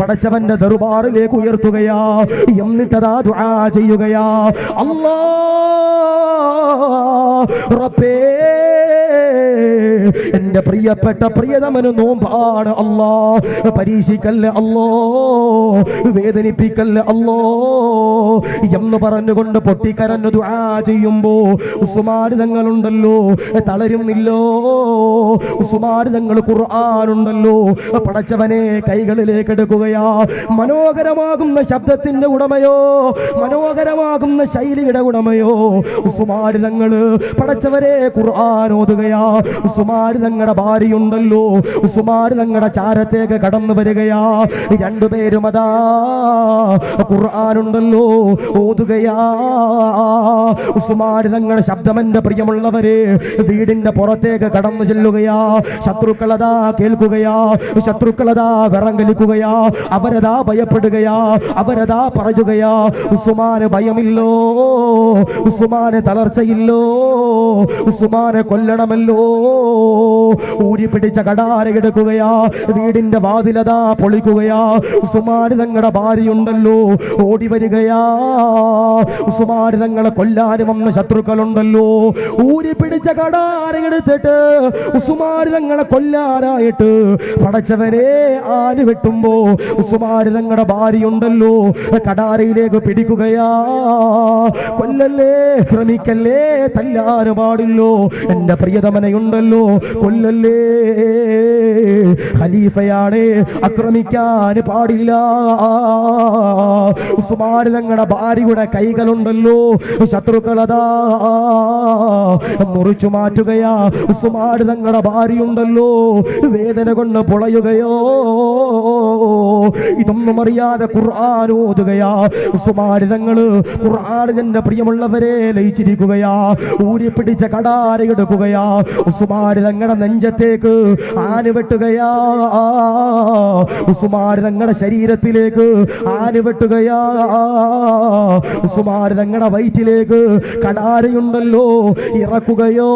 പടച്ചവന്റെ ദർബാറിലേക്ക് ഉയർത്തുകയാ. എന്നിട്ടതാ ദുആ ചെയ്യുകയാ. അല്ലാഹ് റബ്ബേ, എന്റെ പ്രിയപ്പെട്ട പ്രിയതമന് നോമ്പാണ് അല്ലാ, പരീക്ഷിക്കല്ലേ അല്ലോ, വേദനിപ്പിക്കല്ലേ അല്ലോ എന്ന് പറഞ്ഞുകൊണ്ട് പൊട്ടിക്കരഞ്ഞു ദുആ ചെയ്യുമ്പോ ഉസ്മാൻ തങ്ങളുണ്ടല്ലോ തളരുന്നില്ലോ. ഉസ്മാൻ തങ്ങൾ ഖുർആനുണ്ടല്ലോ പടച്ചവനെ കൈകളിലേക്ക് എടുക്കുകയാ. മനോഹരമാകുന്ന ശബ്ദത്തിന്റെ ഉടമയോ, മനോഹരമാകുന്ന ശൈലിയുടെ ഉടമയോ ഉസ്മാൻ തങ്ങള് പടച്ചവരെ ഖുർആൻ ഓതുകയാ. ഉസ്മാൻ തങ്ങളുടെ ഭാര്യയുണ്ടല്ലോ, ഉസ്മാൻ തങ്ങളുടെ ചാരത്തേക്ക് കടന്നു വരികയാ. രണ്ടുപേരും അതാ ഖുർആനുണ്ടല്ലോ ഓതുകയാ. ഉസ്മാൻ തങ്ങളുടെ ശബ്ദം എന്റെ പ്രിയമുള്ളവരെ വീടിന്റെ പുറത്തേക്ക് കടന്നു ചെല്ലുകയാ. ശത്രുക്കളതാ കേൾക്കുകയാ, ശത്രുക്കളതാ വിറങ്ങലിക്കുകയാ. അവരതാ ഭയപ്പെടുകയാ, അവരതാ പറയുകയാ. ഉസ്മാന് ഭയമില്ലോ, ഉസ്മാന് തളർച്ചയില്ലോ, ഉസ്മാനെ കൊല്ലണമല്ലോ. ഊരി പിടിച്ച കടാര എടുക്കുകയാ. വീടിന്റെ വാതിലതാ പൊളിക്കുകയാ. ഉസ്മാൻ തങ്ങളുടെ ഭാര്യയുണ്ടല്ലോ ഓടി വരികയാ. ഉസ്മാൻ തങ്ങളെ കൊല്ലാനും വന്ന ശത്രുക്കളുണ്ടല്ലോ ഊരി പിടിച്ച കടാര എടുത്തിട്ട് ഉസ്മാൻ തങ്ങളെ കൊല്ലാനായിട്ട് പടച്ചവനെ ആല് വെട്ടുമ്പോ ഉസ്മാൻ തങ്ങളുടെ ഭാര്യയുണ്ടല്ലോ കടാരയിലേക്ക് പിടിക്കുകയാ. കൊല്ലല്ലേ, ശ്രമിക്കല്ലേ, തല്ലാന് പാടില്ലോ. എന്റെ പ്രിയതമനയുണ്ടല്ലോ കൊല്ലല്ലേ, ഖലീഫയാണ്, ആക്രമിക്കാൻ പാടില്ല. ഉസ്മാൻ തങ്ങളുടെ ഭാര്യയുടെ കൈകളുണ്ടല്ലോ ശത്രുക്കളതാ മുറിച്ചു മാറ്റുകയാ. ഉസ്മാൻ തങ്ങളുടെ ഭാര്യയുണ്ടല്ലോ വേദന കൊണ്ട് പൊളയുകയോ. ഇതൊന്നും അറിയാതെ ഖുർആൻ ഓതുകയാ. ഉസ്മാൻ തങ്ങള് ഖുർആൻ എന്റെ പ്രിയമുള്ളവരെ ലയിച്ചിരിക്കുകയാ. ഊരി പിടിച്ച കടാര എടുക്കുകയാ. ഉസ്മാൻ തങ്ങളുടെ നെഞ്ചത്തേക്ക് ആന വെട്ടുകയാ. ഉസ്മാൻ തങ്ങളുടെ ശരീരത്തിലേക്ക് ആന വെട്ടുകയാ. ഉസ്മാൻ തങ്ങളുടെ വയറ്റിലേക്ക് കടാരയുണ്ടല്ലോ ഇറക്കുകയോ.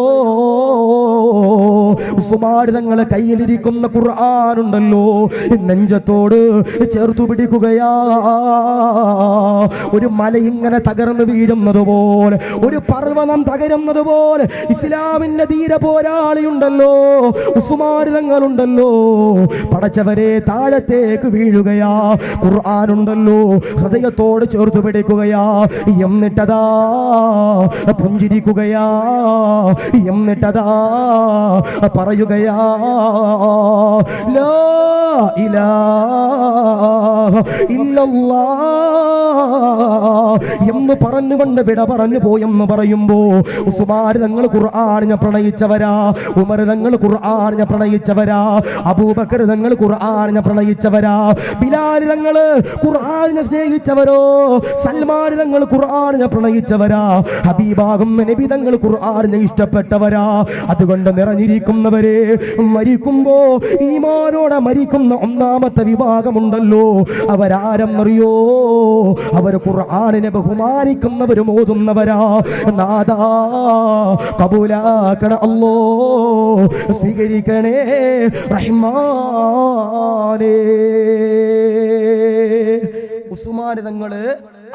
ഉസ്മാൻ തങ്ങളെ കയ്യിലിരിക്കുന്ന ഖുർആനുണ്ടല്ലോ നെഞ്ചത്തോട് ചേർത്തു പിടിക്കുകയാ. ഒരു മല ഇങ്ങനെ തകർന്നു വീഴുന്നത് പോലെ, ഒരു പർവ്വതം തകരുന്നത് പോലെ ഇസ്ലാമിന്റെ ധീര പോരാളിയുണ്ടല്ലോ ഉസ്മാൻ തങ്ങളുണ്ടല്ലോ പടച്ചവരെ താഴത്തേക്ക് വീഴുകയാ. ഖുർആനുണ്ടല്ലോ ഹൃദയത്തോട് ചേർത്തു പിടിക്കുകയാ. എന്നിട്ടതാ പുഞ്ചിരിക്കുകയാ. എന്നിട്ടതാ പറയുകയാ, ലാ ഇലാഹ ഇല്ലല്ലാഹ് എന്ന് പറഞ്ഞുകൊണ്ട് വിട പറഞ്ഞു പോയെന്ന് പറയുമ്പോ ഉസ്മാൻ തങ്ങൾ ഖുർആനിനെ പ്രണയിച്ചവരാ. ഉമർ തങ്ങൾ ഖുർആനിനെ പ്രണയിച്ചവരാ. അബൂബക്കർ തങ്ങൾ ഖുർആനിനെ പ്രണയിച്ചവരാ. ബിലാൽ തങ്ങൾ ഖുർആനിനെ സ്നേഹിച്ചവരോ. സൽമാൻ തങ്ങൾ ഖുർആനിനെ പ്രണയിച്ചവരാ. ഹബീബാകുന്ന നബി തങ്ങൾ ഖുർആനിനെ ഇഷ്ടപ്പെട്ടവരാ. അതുകൊണ്ട് നിറഞ്ഞിരിക്കുന്നവരെ മരിക്കുമ്പോ ഈമാനോടെ മരിക്കുന്ന ഒന്നാമത്തെ വിഭാഗമുണ്ടല്ലോ അവരാരെന്നറിയോ? അവർ ഖുർആനിനെ ബഹുമാനിക്കുന്നവരും ഓതുന്നവരാ. നാദാ കബൂലാക്കണ അല്ലോ, സ്വീകരിക്കണേ റഹ്മാനേ. ഉസ്മാൻ തങ്ങള്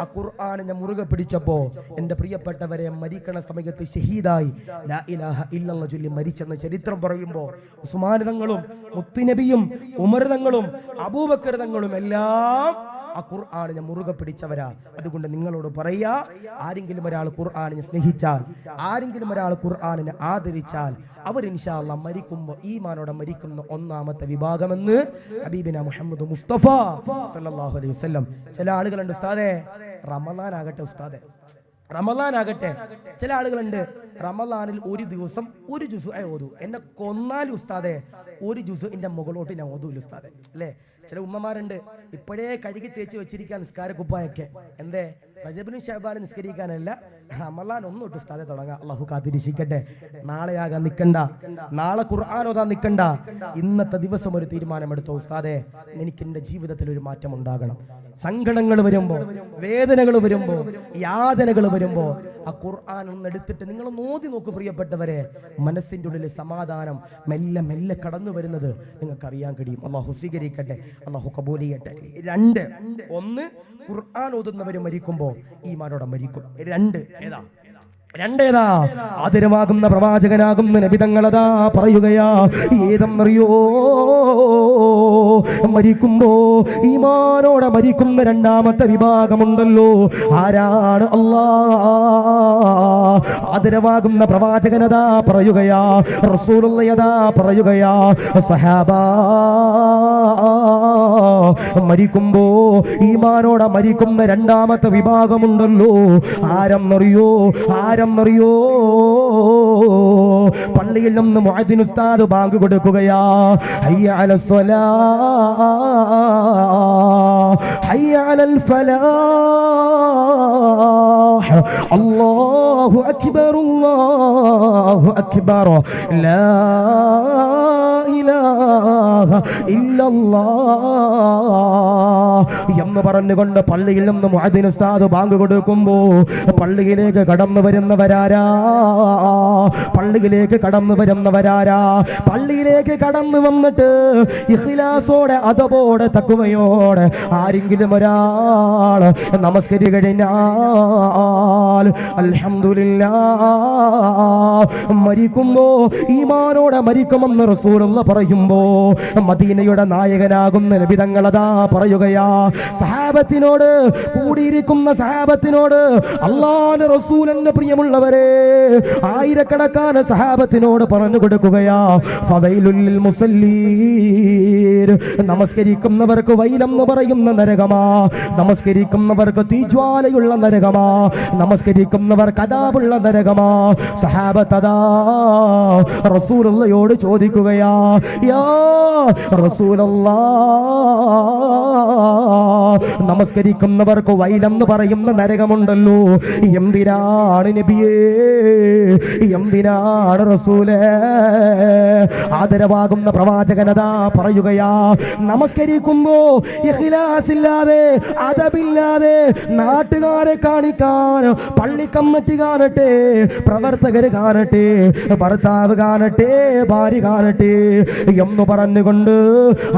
ആ ഖുർആനിനെ മുറുകെ പിടിച്ചപ്പോ എന്റെ പ്രിയപ്പെട്ടവരെ മരിക്കണ സമയത്ത് ഷഹീദായി ലാ ഇലാഹ ഇല്ലല്ലാഹ് ചൊല്ലി മരിച്ചെന്ന ചരിത്രം പറയുമ്പോ ഉസ്മാൻ തങ്ങളും മുത്തുനബിയും ഉമർ തങ്ങളും അബൂബക്കർ തങ്ങളും എല്ലാം ആ ഖുർആനിനെ മുറുകെ പിടിച്ചവരാ. അതുകൊണ്ട് നിങ്ങളോട് പറയാ, ആരെങ്കിലും ഒരാൾ ഖുർആനിനെ സ്നേഹിച്ചാൽ, ആരെങ്കിലും ഒരാൾ ഖുർആനിനെ ആദരിച്ചാൽ അവർ ഇൻഷാ അല്ലാഹ് മരിക്കുമ്പോൾ ഈമാനോടെ മരിക്കുന്ന ഒന്നാമത്തെ വിഭാഗമെന്ന് ഹബീബിന മുഹമ്മദ് മുസ്തഫ സല്ലല്ലാഹു അലൈഹി വസല്ലം. ചില ആളുകളുണ്ട് ഉസ്താദേ, റമളാൻ ആകട്ടെ ഉസ്താദേ, റമളാൻ ആകട്ടെ, ചില ആളുകളുണ്ട് റമളാനിൽ ഒരു ദിവസം ഒരു ജുസു ഓതു, എന്നെ കൊന്നാലും ഉസ്താദേ ഒരു ജുസു എന്റെ മുകളോട്ട് ഞാൻ ഓതൂല ഉസ്താദേ, അല്ലേ? ചില ഉമ്മമാരുണ്ട് ഇപ്പോഴേ കഴുകി തേച്ച് വെച്ചിരിക്കാൻ നിസ്കാര കുപ്പായൊക്കെ. എന്തേ? റജബിനും ശഅബാനും നിസ്കരിക്കാനല്ല, റമളാൻ ഒന്നൊട്ട് ഉസ്താദെ തുടങ്ങാം. അള്ളാഹു കാത്തിരിക്കട്ടെ. നാളെയാകാൻ നിൽക്കണ്ട, നാളെ ഖുർആൻ ഓതാൻ നിൽക്കണ്ട. ഇന്നത്തെ ദിവസം ഒരു തീരുമാനമെടുത്തോ, ഉസ്താദെ എനിക്ക് എൻ്റെ ജീവിതത്തിൽ ഒരു മാറ്റം ഉണ്ടാകണം. സങ്കടങ്ങൾ വരുമ്പോ, വേദനകൾ വരുമ്പോ, യാതനകൾ വരുമ്പോ ആ ഖുർആൻ ഒന്ന് എടുത്തിട്ട് നിങ്ങൾ നോതി നോക്കൂ പ്രിയപ്പെട്ടവരെ. മനസ്സിൻ്റെ ഉള്ളിൽ സമാധാനം മെല്ലെ മെല്ലെ കടന്നു വരുന്നത് നിങ്ങൾക്ക് അറിയാൻ കഴിയും. അള്ളാഹു സ്വീകരിക്കട്ടെ, അള്ളാഹു കബൂൽ ചെയ്യട്ടെ. രണ്ട്, ഒന്ന് ഖുർആൻ ഓതുന്നവർ മരിക്കുമ്പോ ഈമാനോടെ മരിക്കും. രണ്ടേതാ? ആദരവാകുന്ന പ്രവാചകനാകുന്ന നബി തങ്ങളതാ പറയുകയാ, ഏതെന്നറിയോ? മരിക്കുമ്പോ ഈമാനോടെ മരിക്കുന്ന രണ്ടാമത്തെ വിഭാഗമുണ്ടല്ലോ. ആരാണ്? ആദരവാകുന്ന പ്രവാചകനതാ പറയുകയാ, റസൂലുള്ളാഹിയതാ പറയുകയാ, സഹാബാ മരിക്കുമ്പോ ഈമാനോടെ മരിക്കുന്ന രണ്ടാമത്തെ വിഭാഗമുണ്ടല്ലോ. ആരെന്നറിയോ? പള്ളിയിൽ നിന്ന് മുഅദ്ദിൻ ഉസ്താദ് ബാങ്ക് കൊടുക്കുകയാ, ഹയ്യ അലസ് സ്വലാഹ് ഹയ്യ അലൽ ഫലാഹ്, അല്ലാഹു അക്ബർ അല്ലാഹു അക്ബർ, ലാ ഇലാഹ ഇല്ലല്ലാഹ് എന്ന് പറഞ്ഞുകൊണ്ട് പള്ളിയിൽ നിന്ന് മുഅദ്ദിൻ ഉസ്താദ് ബാങ്ക് കൊടുക്കുമ്പോ പള്ളിയിലേക്ക് കടന്നു വരുന്നവരാരാ? പള്ളിയിലേക്ക് കടന്നു വന്നിട്ട് ഇഖ്ലാസോടെ അതബോടെ തഖ്വയോടെ ആരെങ്കിലും ഒരാൾ നമസ്കരിച്ചു കഴിഞ്ഞാൽ അൽഹംദുലില്ലാഹ് മരിക്കുമ്പോ ഈമാനോടെ മരിക്കുമെന്ന് റസൂലുള്ളാഹി പറയുമ്പോ മദീനയുടെ നായകനാകുന്ന നബി തങ്ങളതാ പറയുകയാ, സഹാബത്തിനോട്, കൂടിയിരിക്കുന്ന സഹാബത്തിനോട്, അല്ലാഹുവിന്റെ റസൂലിന്റെ പ്രിയമുള്ളവരെ, ആയിരക്കണക്കാന സഹാബത്തിനോട് പറഞ്ഞു കൊടുക്കുകയാ, ഫവൈലുൽ ലിൽ മുസല്ലീൻ, നമസ്കരിക്കുന്നവർക്ക് വൈലെന്ന് പറയുന്ന നരകമാ, നമസ്കരിക്കുന്നവർക്ക് തീജ്വാലയുള്ള നരകമാ, നമസ്കരിക്കുന്നവർക്ക് അദാബുള്ള നരകമാ. സഹാബത്തതാ റസൂലുള്ളാഹിയോട് ചോദിക്കുകയാ, യാ റസൂലല്ലാഹ്, നമസ്കരിക്കുന്നവർക്ക് വൈലെന്ന് പറയുന്ന നരകമുണ്ടല്ലോ, എന്തിനാണ് നബിയേ, എന്തിനാണ് റസൂലേ? ആദരവാകുന്ന പ്രവാചകനതാ പറയുകയാ, നമസ്കരിക്കുമ്പോ ഇഖ്ലാസ് ഇല്ലാതെ, അദബില്ലാതെ, നാട്ടുകാരെ കാണിക്കാൻ പള്ളി കമ്മിറ്റി കാണട്ടെ, പ്രവർത്തകർ കാണട്ടെ, ഭർത്താവ് കാണട്ടെ, ഭാര്യ കാണട്ടെ എന്ന് പറഞ്ഞുകൊണ്ട്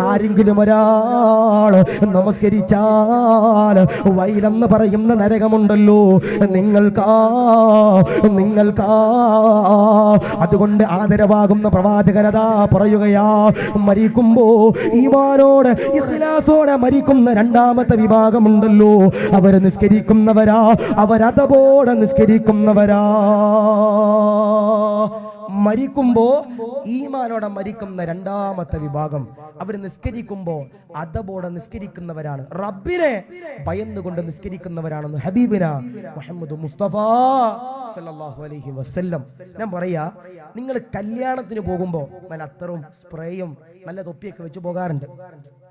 ആരെങ്കിലും ഒരാൾ നമസ്കരിച്ചാൽ വൈലെന്ന് പറയുന്ന നരകമുണ്ടല്ലോ, നിങ്ങൾക്കാ. അതുകൊണ്ട് ആദരവാകുന്ന പ്രവാചകനതാ പറയുകയാ, മരിക്കുമ്പോ ഈമാനോടെ ഇഖ്ലാസോടെ മരിക്കുന്ന രണ്ടാമത്തെ വിഭാഗമുണ്ടല്ലോ, അവർ നിസ്കരിക്കുന്നവരാ, അവരതബോടെ നിസ്കരിക്കുന്നവരാ. മരിക്കുമ്പോ ഈമാനോടെ മരിക്കുന്ന രണ്ടാമത്തെ വിഭാഗം, അവർ നിസ്കരിക്കുമ്പോ അദബോടെ നിസ്കരിക്കുന്നവരാണ്, റബ്ബിനെ ഭയന്നുകൊണ്ട് നിസ്കരിക്കുന്നവരാണെന്ന് ഹബീബിന മുഹമ്മദ് മുസ്തഫ സല്ലല്ലാഹു അലൈഹി വസല്ലം. ഞാൻ പറയാ, നിങ്ങൾ കല്യാണത്തിന് പോകുമ്പോ നല്ല അത്തറും സ്പ്രേയും നല്ല തൊപ്പിയൊക്കെ വെച്ച് പോകാറുണ്ട്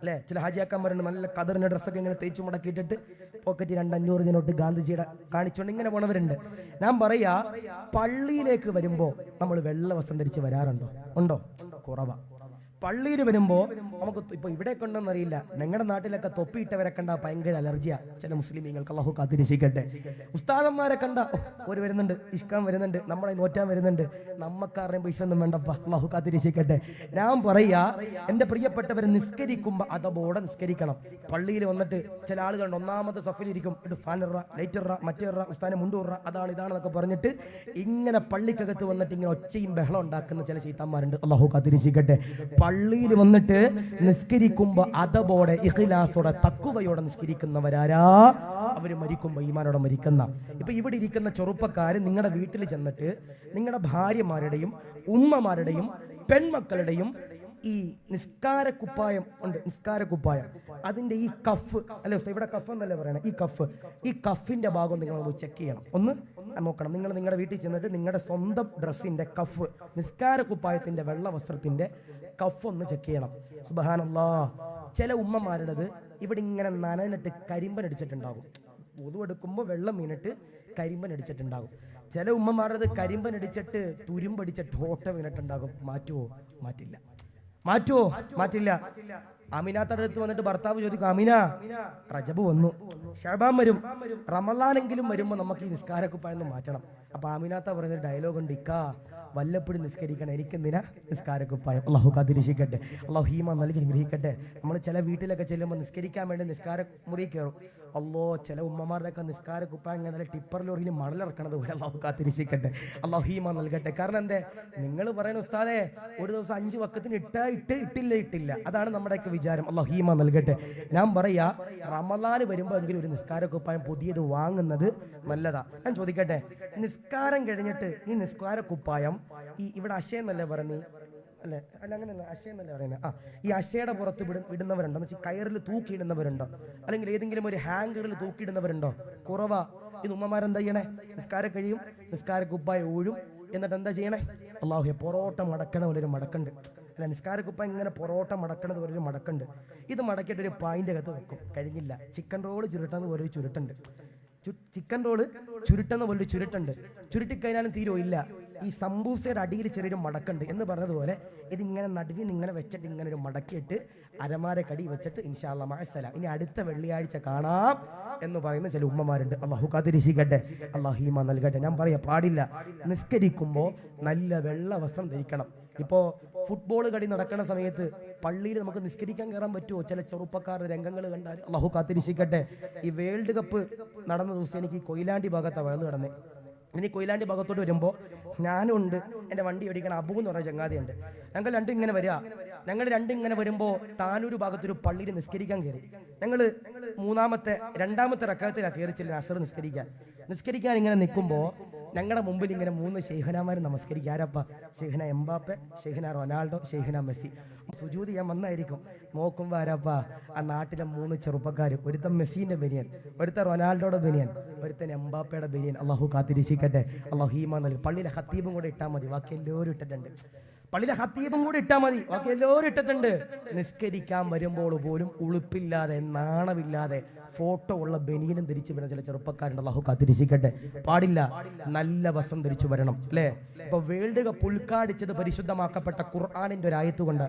അല്ലെ? ചില ഹാജിയാക്കന്മാരുണ്ട് നല്ല കതറിന്റെ ഡ്രസ്സൊക്കെ ഇങ്ങനെ തേച്ചു മുടക്കിയിട്ടിട്ട് പോക്കറ്റ് 200 നോട്ട് ഗാന്ധിജിയുടെ കാണിച്ചുകൊണ്ട് ഇങ്ങനെ പോണവരുണ്ട്. ഞാൻ പറയാ, പള്ളിയിലേക്ക് വരുമ്പോ നമ്മൾ വെള്ള വസ്ത്രം ധരിച്ച് വരാറുണ്ടോ? ഉണ്ടോ? കുറവാ. പള്ളിയിൽ വരുമ്പോൾ നമുക്ക് ഇപ്പോൾ ഇവിടെ കൊണ്ടെന്നറിയില്ല, ഞങ്ങളുടെ നാട്ടിലൊക്കെ തൊപ്പിയിട്ടവരെ കണ്ട ഭയങ്കര അലർജിയാണ് ചില മുസ്ലിമീങ്ങൾക്ക്. അല്ലാഹു കാത്തിരക്ഷിക്കട്ടെ. ഉസ്താദന്മാരെ കണ്ട ഒരു വരുന്നുണ്ട്, ഇഷ്കാൻ വരുന്നുണ്ട്, നമ്മളെ നോറ്റാൻ വരുന്നുണ്ട്, നമ്മക്കാരുടെയും പൈസ ഒന്നും വേണ്ടപ്പ. അല്ലാഹു കാത്തിരക്ഷിക്കട്ടെ. ഞാൻ പറയാ, എൻ്റെ പ്രിയപ്പെട്ടവരെ, നിസ്കരിക്കുമ്പോൾ അതബോടെ നിസ്കരിക്കണം. പള്ളിയിൽ വന്നിട്ട് ചില ആളുകളുണ്ട്, ഒന്നാമത്തെ സഫിലിരിക്കും, ഇത് ഫാനിറ, ലൈറ്ററ, മറ്റേറ, ഉസ്താനെ മുണ്ടൂറ, അതാണ് ഇതാണെന്നൊക്കെ പറഞ്ഞിട്ട് ഇങ്ങനെ പള്ളിക്കകത്ത് വന്നിട്ട് ഇങ്ങനെ ഒച്ചയും ബഹളം ഉണ്ടാക്കുന്ന ചില ശൈത്താന്മാരുണ്ട്. അല്ലാഹു കാത്തിരക്ഷിക്കട്ടെ. പള്ളിയിൽ വന്നിട്ട് നിസ്കരിക്കുമ്പോൾ അതബോടെ, ഇഖ്ലാസോടെ, തഖ്വയോടെ നിസ്കരിക്കുന്നവരാരാ? അവര് മരിക്കുമ്പോൾ ഈമാനോടെ മരിക്കുന്ന. ഇപ്പൊ ഇവിടെ ഇരിക്കുന്ന ചെറുപ്പക്കാര് നിങ്ങളുടെ വീട്ടിൽ ചെന്നിട്ട് നിങ്ങളുടെ ഭാര്യമാരുടെയും ഉമ്മമാരുടെയും പെൺമക്കളുടെയും ഈ നിസ്കാരക്കുപ്പായം ഉണ്ട്, നിസ്കാരക്കുപ്പായം, അതിന്റെ ഈ കഫ് അല്ലെ, ഇവിടെ കഫ് എന്നല്ലേ പറയണേ, ഈ കഫിന്റെ ഭാഗം നിങ്ങൾ ചെക്ക് ചെയ്യണം, ഒന്ന് നോക്കണം. നിങ്ങൾ നിങ്ങളുടെ വീട്ടിൽ ചെന്നിട്ട് നിങ്ങളുടെ സ്വന്തം ഡ്രസ്സിന്റെ കഫ്, നിസ്കാരക്കുപ്പായത്തിന്റെ വെള്ള വസ്ത്രത്തിന്റെ കഫ് ഒന്ന് ചെക്ക് ചെയ്യണം. സുബ്ഹാനല്ലാഹ്. ചില ഉമ്മമാരുടേത് ഇവിടെ ഇങ്ങനെ നനഞ്ഞിട്ട് കരിമ്പൻ അടിച്ചിട്ടുണ്ടാകും. ഒതുവെടുക്കുമ്പോൾ വെള്ളം വീണിട്ട് കരിമ്പൻ അടിച്ചിട്ടുണ്ടാകും. ചില ഉമ്മമാരുടേത് കരിമ്പൻ അടിച്ചിട്ട് തുരുമ്പടിച്ചിട്ട് ഓട്ട വീണിട്ടുണ്ടാകും. മാറ്റുമോ? മാറ്റില്ല. അമിനാത്തയുടെ അടുത്ത് വന്നിട്ട് ഭർത്താവ് ചോദിക്കും, അമിന, റജബ് വന്നു, ശഅബാൻ വരും, റമളാനെങ്കിലും വരുമ്പോൾ നമുക്ക് ഈ നിസ്കാരക്കുപ്പായൊന്ന് മാറ്റണം. അപ്പൊ അമിനാത്ത പറയുന്നൊരു ഡയലോഗ് ഉണ്ട്, ഇക്കാ വല്ലപ്പോഴും നിസ്കരിക്കണം, എനിക്കെന്തിനാ നിസ്കാരക്കുപ്പായം. അല്ലാഹു കാത്തിരക്ഷിക്കട്ടെ. അല്ലാഹു ഈമാൻ നൽകി അനുഗ്രഹിക്കട്ടെ. നമ്മൾ ചില വീട്ടിലൊക്കെ ചെല്ലുമ്പോൾ നിസ്കരിക്കാൻ വേണ്ടി നിസ്കാര മുറി കയറും. അല്ലോ, ചില ഉമ്മമാരുടെയൊക്കെ നിസ്കാരക്കുപ്പായം ഇങ്ങനെ ടിപ്പർ ലോറിയിൽ മണലിറക്കണത് പോലെ. അല്ലാഹു കാത്തിരക്ഷിക്കട്ടെ. അല്ലാഹു ഈമാൻ നൽകട്ടെ. കാരണം എന്തേ, നിങ്ങൾ പറയുന്ന ഉസ്താദേ ഒരു ദിവസം 5 വക്കത്തിന് ഇട്ടില്ല, അതാണ് നമ്മുടെയൊക്കെ വിചാരം. അല്ലാഹു ഈമാൻ നൽകട്ടെ. ഞാൻ പറയാ, റമളാന് വരുമ്പോൾ എങ്കിലും ഒരു നിസ്കാരക്കുപ്പായം പുതിയത് വാങ്ങുന്നത് നല്ലതാ. ഞാൻ ചോദിക്കട്ടെ, നിസ്കാരം കഴിഞ്ഞിട്ട് ഈ നിസ്കാരക്കുപ്പായം ഈ ഇവിടെ അശയെന്നല്ലേ പറഞ്ഞു അല്ലെ? അങ്ങനെയല്ല, അശയെന്നല്ലേ പറയുന്നത്. ഈ അശയുടെ പുറത്ത് വിടുന്നവരുണ്ടോ? എന്ന് വെച്ചാൽ കയറിൽ തൂക്കിയിടുന്നവരുണ്ടോ? അല്ലെങ്കിൽ ഏതെങ്കിലും ഒരു ഹാങ്കറിൽ തൂക്കിയിടുന്നവരുണ്ടോ? കുറവാ. ഇത് ഉമ്മമാരെന്താ ചെയ്യണേ? നിസ്കാരം കഴിയും, നിസ്കാരക്കുപ്പായം ഊഴും, എന്നിട്ട് എന്താ ചെയ്യണേ? അല്ലാഹു, പൊറോട്ട മടക്കണ പോലൊരു മടക്കുണ്ട് അല്ല, നിസ്കാരക്കുപ്പായം ഇങ്ങനെ പൊറോട്ട മടക്കണത് പോലൊരു മടക്കുണ്ട്. ഇത് മടക്കിയിട്ട് ഒരു പായിൻ്റെ അകത്ത് വെക്കും. കഴിഞ്ഞില്ല. ചിക്കൻ റോള് ചുരുട്ടുന്നത് പോലെ ഒരു ചുരുട്ടുണ്ട്. ചിക്കൻ റോള് ചുരുട്ടുന്ന പോലെ ചുരുട്ടുണ്ട്. ചുരുട്ടിക്കഴിഞ്ഞാലും തീരോ ഇല്ല. ഈ സംബൂസയുടെ അടിയിൽ ചെറിയൊരു മടക്കുണ്ട് എന്ന് പറഞ്ഞതുപോലെ ഇതിങ്ങനെ നടുവിൽ ഇങ്ങനെ വെച്ചിട്ട് ഇങ്ങനെ ഒരു മടക്കിയിട്ട് അരമാരക്കടി വെച്ചിട്ട് ഇൻഷാ അല്ലാഹ് മഅസ്സലാം, ഇനി അടുത്ത വെള്ളിയാഴ്ച കാണാം എന്ന് പറയുന്ന ചില ഉമ്മമാരുണ്ട്. അല്ലാഹു കാത്തിരക്ഷിക്കട്ടെ. അല്ലാഹു ഈമാൻ നൽകട്ടെ. ഞാൻ പറയാ, പാടില്ല. നിസ്കരിക്കുമ്പോൾ നല്ല വെള്ള വസ്ത്രം ധരിക്കണം. ഇപ്പോൾ ഫുട്ബോൾ കളി നടക്കുന്ന സമയത്ത് പള്ളിയിൽ നമുക്ക് നിസ്കരിക്കാൻ കയറാൻ പറ്റുമോ? ചില ചെറുപ്പക്കാരുടെ രംഗങ്ങൾ കണ്ടാൽ. അല്ലാഹു കാത്തിരക്ഷിക്കട്ടെ. ഈ വേൾഡ് കപ്പ് നടന്ന ദിവസം എനിക്ക് കൊയിലാണ്ടി ഭാഗത്താണ് വളർന്നു കിടന്നേ. ഇനി കൊയിലാണ്ടി ഭാഗത്തോട്ട് വരുമ്പോൾ ഞാനും ഉണ്ട്, എൻ്റെ വണ്ടി ഓടിക്കണം അബു എന്ന് പറഞ്ഞ ചങ്ങാതിയുണ്ട്. ഞങ്ങൾ രണ്ടും ഇങ്ങനെ വരുമ്പോൾ താനൂർ ഭാഗത്തൊരു പള്ളിയിൽ നിസ്കരിക്കാൻ കയറി. ഞങ്ങൾ രണ്ടാമത്തെ റക്അത്തിലാണ് കയറി ചെല്ലുന്നത് അസർ നിസ്കരിക്കാൻ ഇങ്ങനെ നിൽക്കുമ്പോൾ ഞങ്ങളുടെ മുമ്പിൽ ഇങ്ങനെ 3 ശൈഖനാമാർ നമസ്കരിക്കുക. ആരപ്പ? ശൈഖന എംബാപ്പെ, ശൈഖന റൊണാൾഡോ, ശൈഖന മെസ്സി. സുജൂദ് ചെയ്യാൻ വന്നായിരിക്കും. നോക്കുമ്പോൾ ആരപ്പ? ആ നാട്ടിലെ 3 ചെറുപ്പക്കാർ. ഒരുത്തൻ മെസ്സിന്റെ ബനിയൻ, ഒരുത്തൻ റൊണാൾഡോയുടെ ബനിയൻ, ഒരുത്തൻ എംബാപ്പയുടെ ബനിയൻ. അല്ലാഹു കാത്തിരക്ഷിക്കട്ടെ. അല്ലാഹു ഈമാൻ നൽകി. പള്ളിയിലെ ഖത്തീബും കൂടെ ഇട്ടാൽ മതി, ബാക്കി എല്ലാവരും ഇട്ടിട്ടുണ്ട്. പള്ളിയിലെ ഖത്തീബും കൂടി ഇട്ടാൽ മതി, ബാക്കി എല്ലാവരും ഇട്ടിട്ടുണ്ട്. നിസ്കരിക്കാൻ വരുമ്പോൾ പോലും ഉളുപ്പില്ലാതെ നാണമില്ലാതെ ഫോട്ടോ ഉള്ള ബനിയനും ധരിച്ചു വരുന്ന ചില ചെറുപ്പക്കാരുണ്ട്. അല്ലാഹു കാത്തിരക്ഷിക്കട്ടെ. പാടില്ല. നല്ല വസ്ത്രം ധരിച്ചു വരണം അല്ലേ? ഇപ്പൊ വേൾഡ് കപ്പ് ഉദ്ഘാടിച്ചത് പരിശുദ്ധമാക്കപ്പെട്ട ഖുർആനിന്റെ ഒരു ആയത്ത് കൊണ്ട്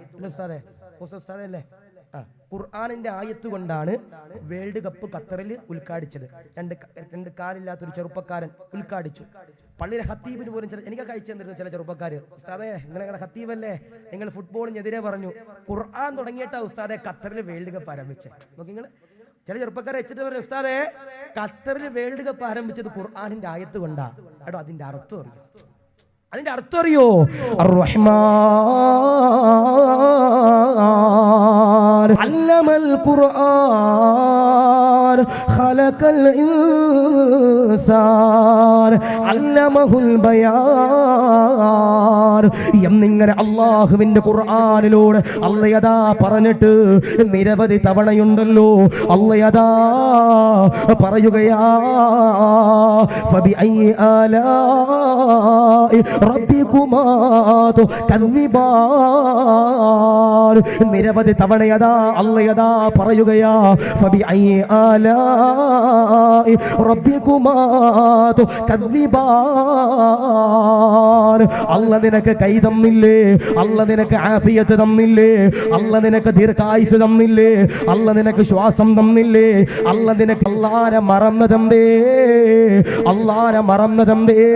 അല്ലേ? ഖുർആനിന്റെ ആയത്ത് കൊണ്ടാണ് വേൾഡ് കപ്പ് ഖത്തറിൽ ഉദ്ഘാടിച്ചത്. രണ്ട് കാലില്ലാത്തൊരു ചെറുപ്പക്കാരൻ ഉദ്ഘാടിച്ചു. പള്ളിയിലെ ഖത്തീബിന് പോലും എനിക്കൊക്കെ അയച്ചു തന്നിരുന്നു ചില ചെറുപ്പക്കാര്. ഉസ്താദേ, നിങ്ങളുടെ ഖത്തീബല്ലേ, നിങ്ങൾ ഫുട്ബോളിനെതിരെ പറഞ്ഞു. ഖുർആൻ തുടങ്ങിയിട്ടാ ഉസ്താദെ ഖത്തറിൽ വേൾഡ് കപ്പ് ആരംഭിച്ചത്. നോക്കി നിങ്ങൾ ചില ചെറുപ്പക്കാരെ വെച്ചിട്ട് പറഞ്ഞു, ഉസ്താദേ ഖത്തറിൽ വേൾഡ് കപ്പ് ആരംഭിച്ചത് ഖുർആനിന്റെ ആയത്ത് കൊണ്ടാ. എടോ, അതിന്റെ അർത്ഥം അറിയോ? അല്ലമൽ ഖുർആൻ ഖലഖൽ ഇൻസാൻ അല്ലമഹുൽ ബയാൻ എന്നിങ്ങനെ അല്ലാഹുവിന്റെ ഖുർആനിലൂടെ അല്ലാഹ് പറഞ്ഞിട്ട് നിരവധി തവണയുണ്ടല്ലോ. അല്ലാഹ് പറയുകയാ, ഫബിഅയ്യി ആലാഇ റബ്ബികുമാ തുകദ്ദിബാൻ. നിരവധി തവണയതാ അല്ലാഹ് അള്ളയതാ പറയുകയാ ഫബിഅയ്യി ആലാഇ റബ്ബികുമാ തുകദ്ദിബാൻ. അല്ലാഹ് നിനക്ക് കൈ തന്നില്ലേ, അല്ലാഹ് നിനക്ക് ആഫിയത്ത് തന്നില്ലേ, അല്ലാഹ് നിനക്ക് ദീർഘായുസ് തന്നില്ലേ, അല്ലാഹ് നിനക്ക് ശ്വാസം തന്നില്ലേ, അല്ലാഹ് നിനക്ക് അല്ലാഹനെ മറന്നതെന്തേ, അല്ലാഹനെ മറന്നതെന്തേ?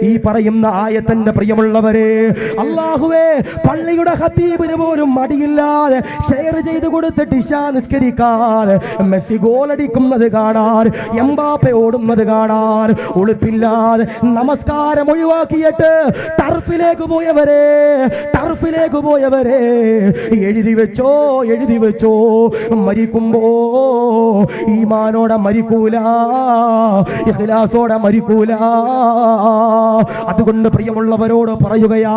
ഈ പറയുന്ന ആയത്തിന്റെ പ്രിയമുള്ളവരെ, അല്ലാഹുവേ പള്ളിയുടെ ഖതീബിന് പോലും മടിയില്ലാതെ ഷെയർ ചെയ്ത് കൊടുത്തിട്ട് ഇശാ നിസ്കരിക്കാൻ, മെസ്സി ഗോളടിക്കുന്നത് കാണാൻ, എംബാപ്പെ ഓടുന്നത് കാണാൻ, ഉളുപ്പില്ലാതെ നമസ്കാരം ഒഴിവാക്കിയിട്ട് ടർഫിലേക്ക് പോയവരെ, ടർഫിലേക്ക് പോയവരെ, എഴുതി വെച്ചോ, എഴുതി വെച്ചോ, മരിക്കുമ്പോ ഈമാനോടെ മരിക്കൂല, ഇഖ്ലാസോടെ മരിക്കൂല. അതുകൊണ്ട് പ്രിയമുള്ളവരോട് പറയുകയാ,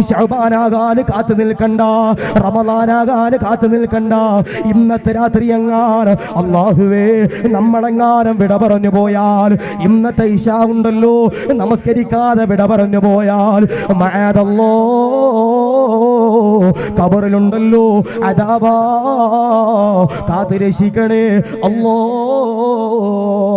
ശഅബാനാകാൻ കാത്തു നിൽക്കണ്ട, റമളാനാകാൻ കാത്തു നിൽക്കണ്ട. ഇന്നത്തെ രാത്രി എങ്ങാൻ അല്ലാഹുവേ നമ്മളെങ്ങാനും വിട പറഞ്ഞു പോയാൽ, ഇന്നത്തെ ഇശാ ഉണ്ടല്ലോ നമസ്കരിക്കാതെ വിട പറഞ്ഞു പോയാൽ, മഅദല്ലോ ഖബറിലുണ്ടല്ലോ അദാബാ, കാത്ത് രക്ഷിക്കണേ അല്ലാഹ്.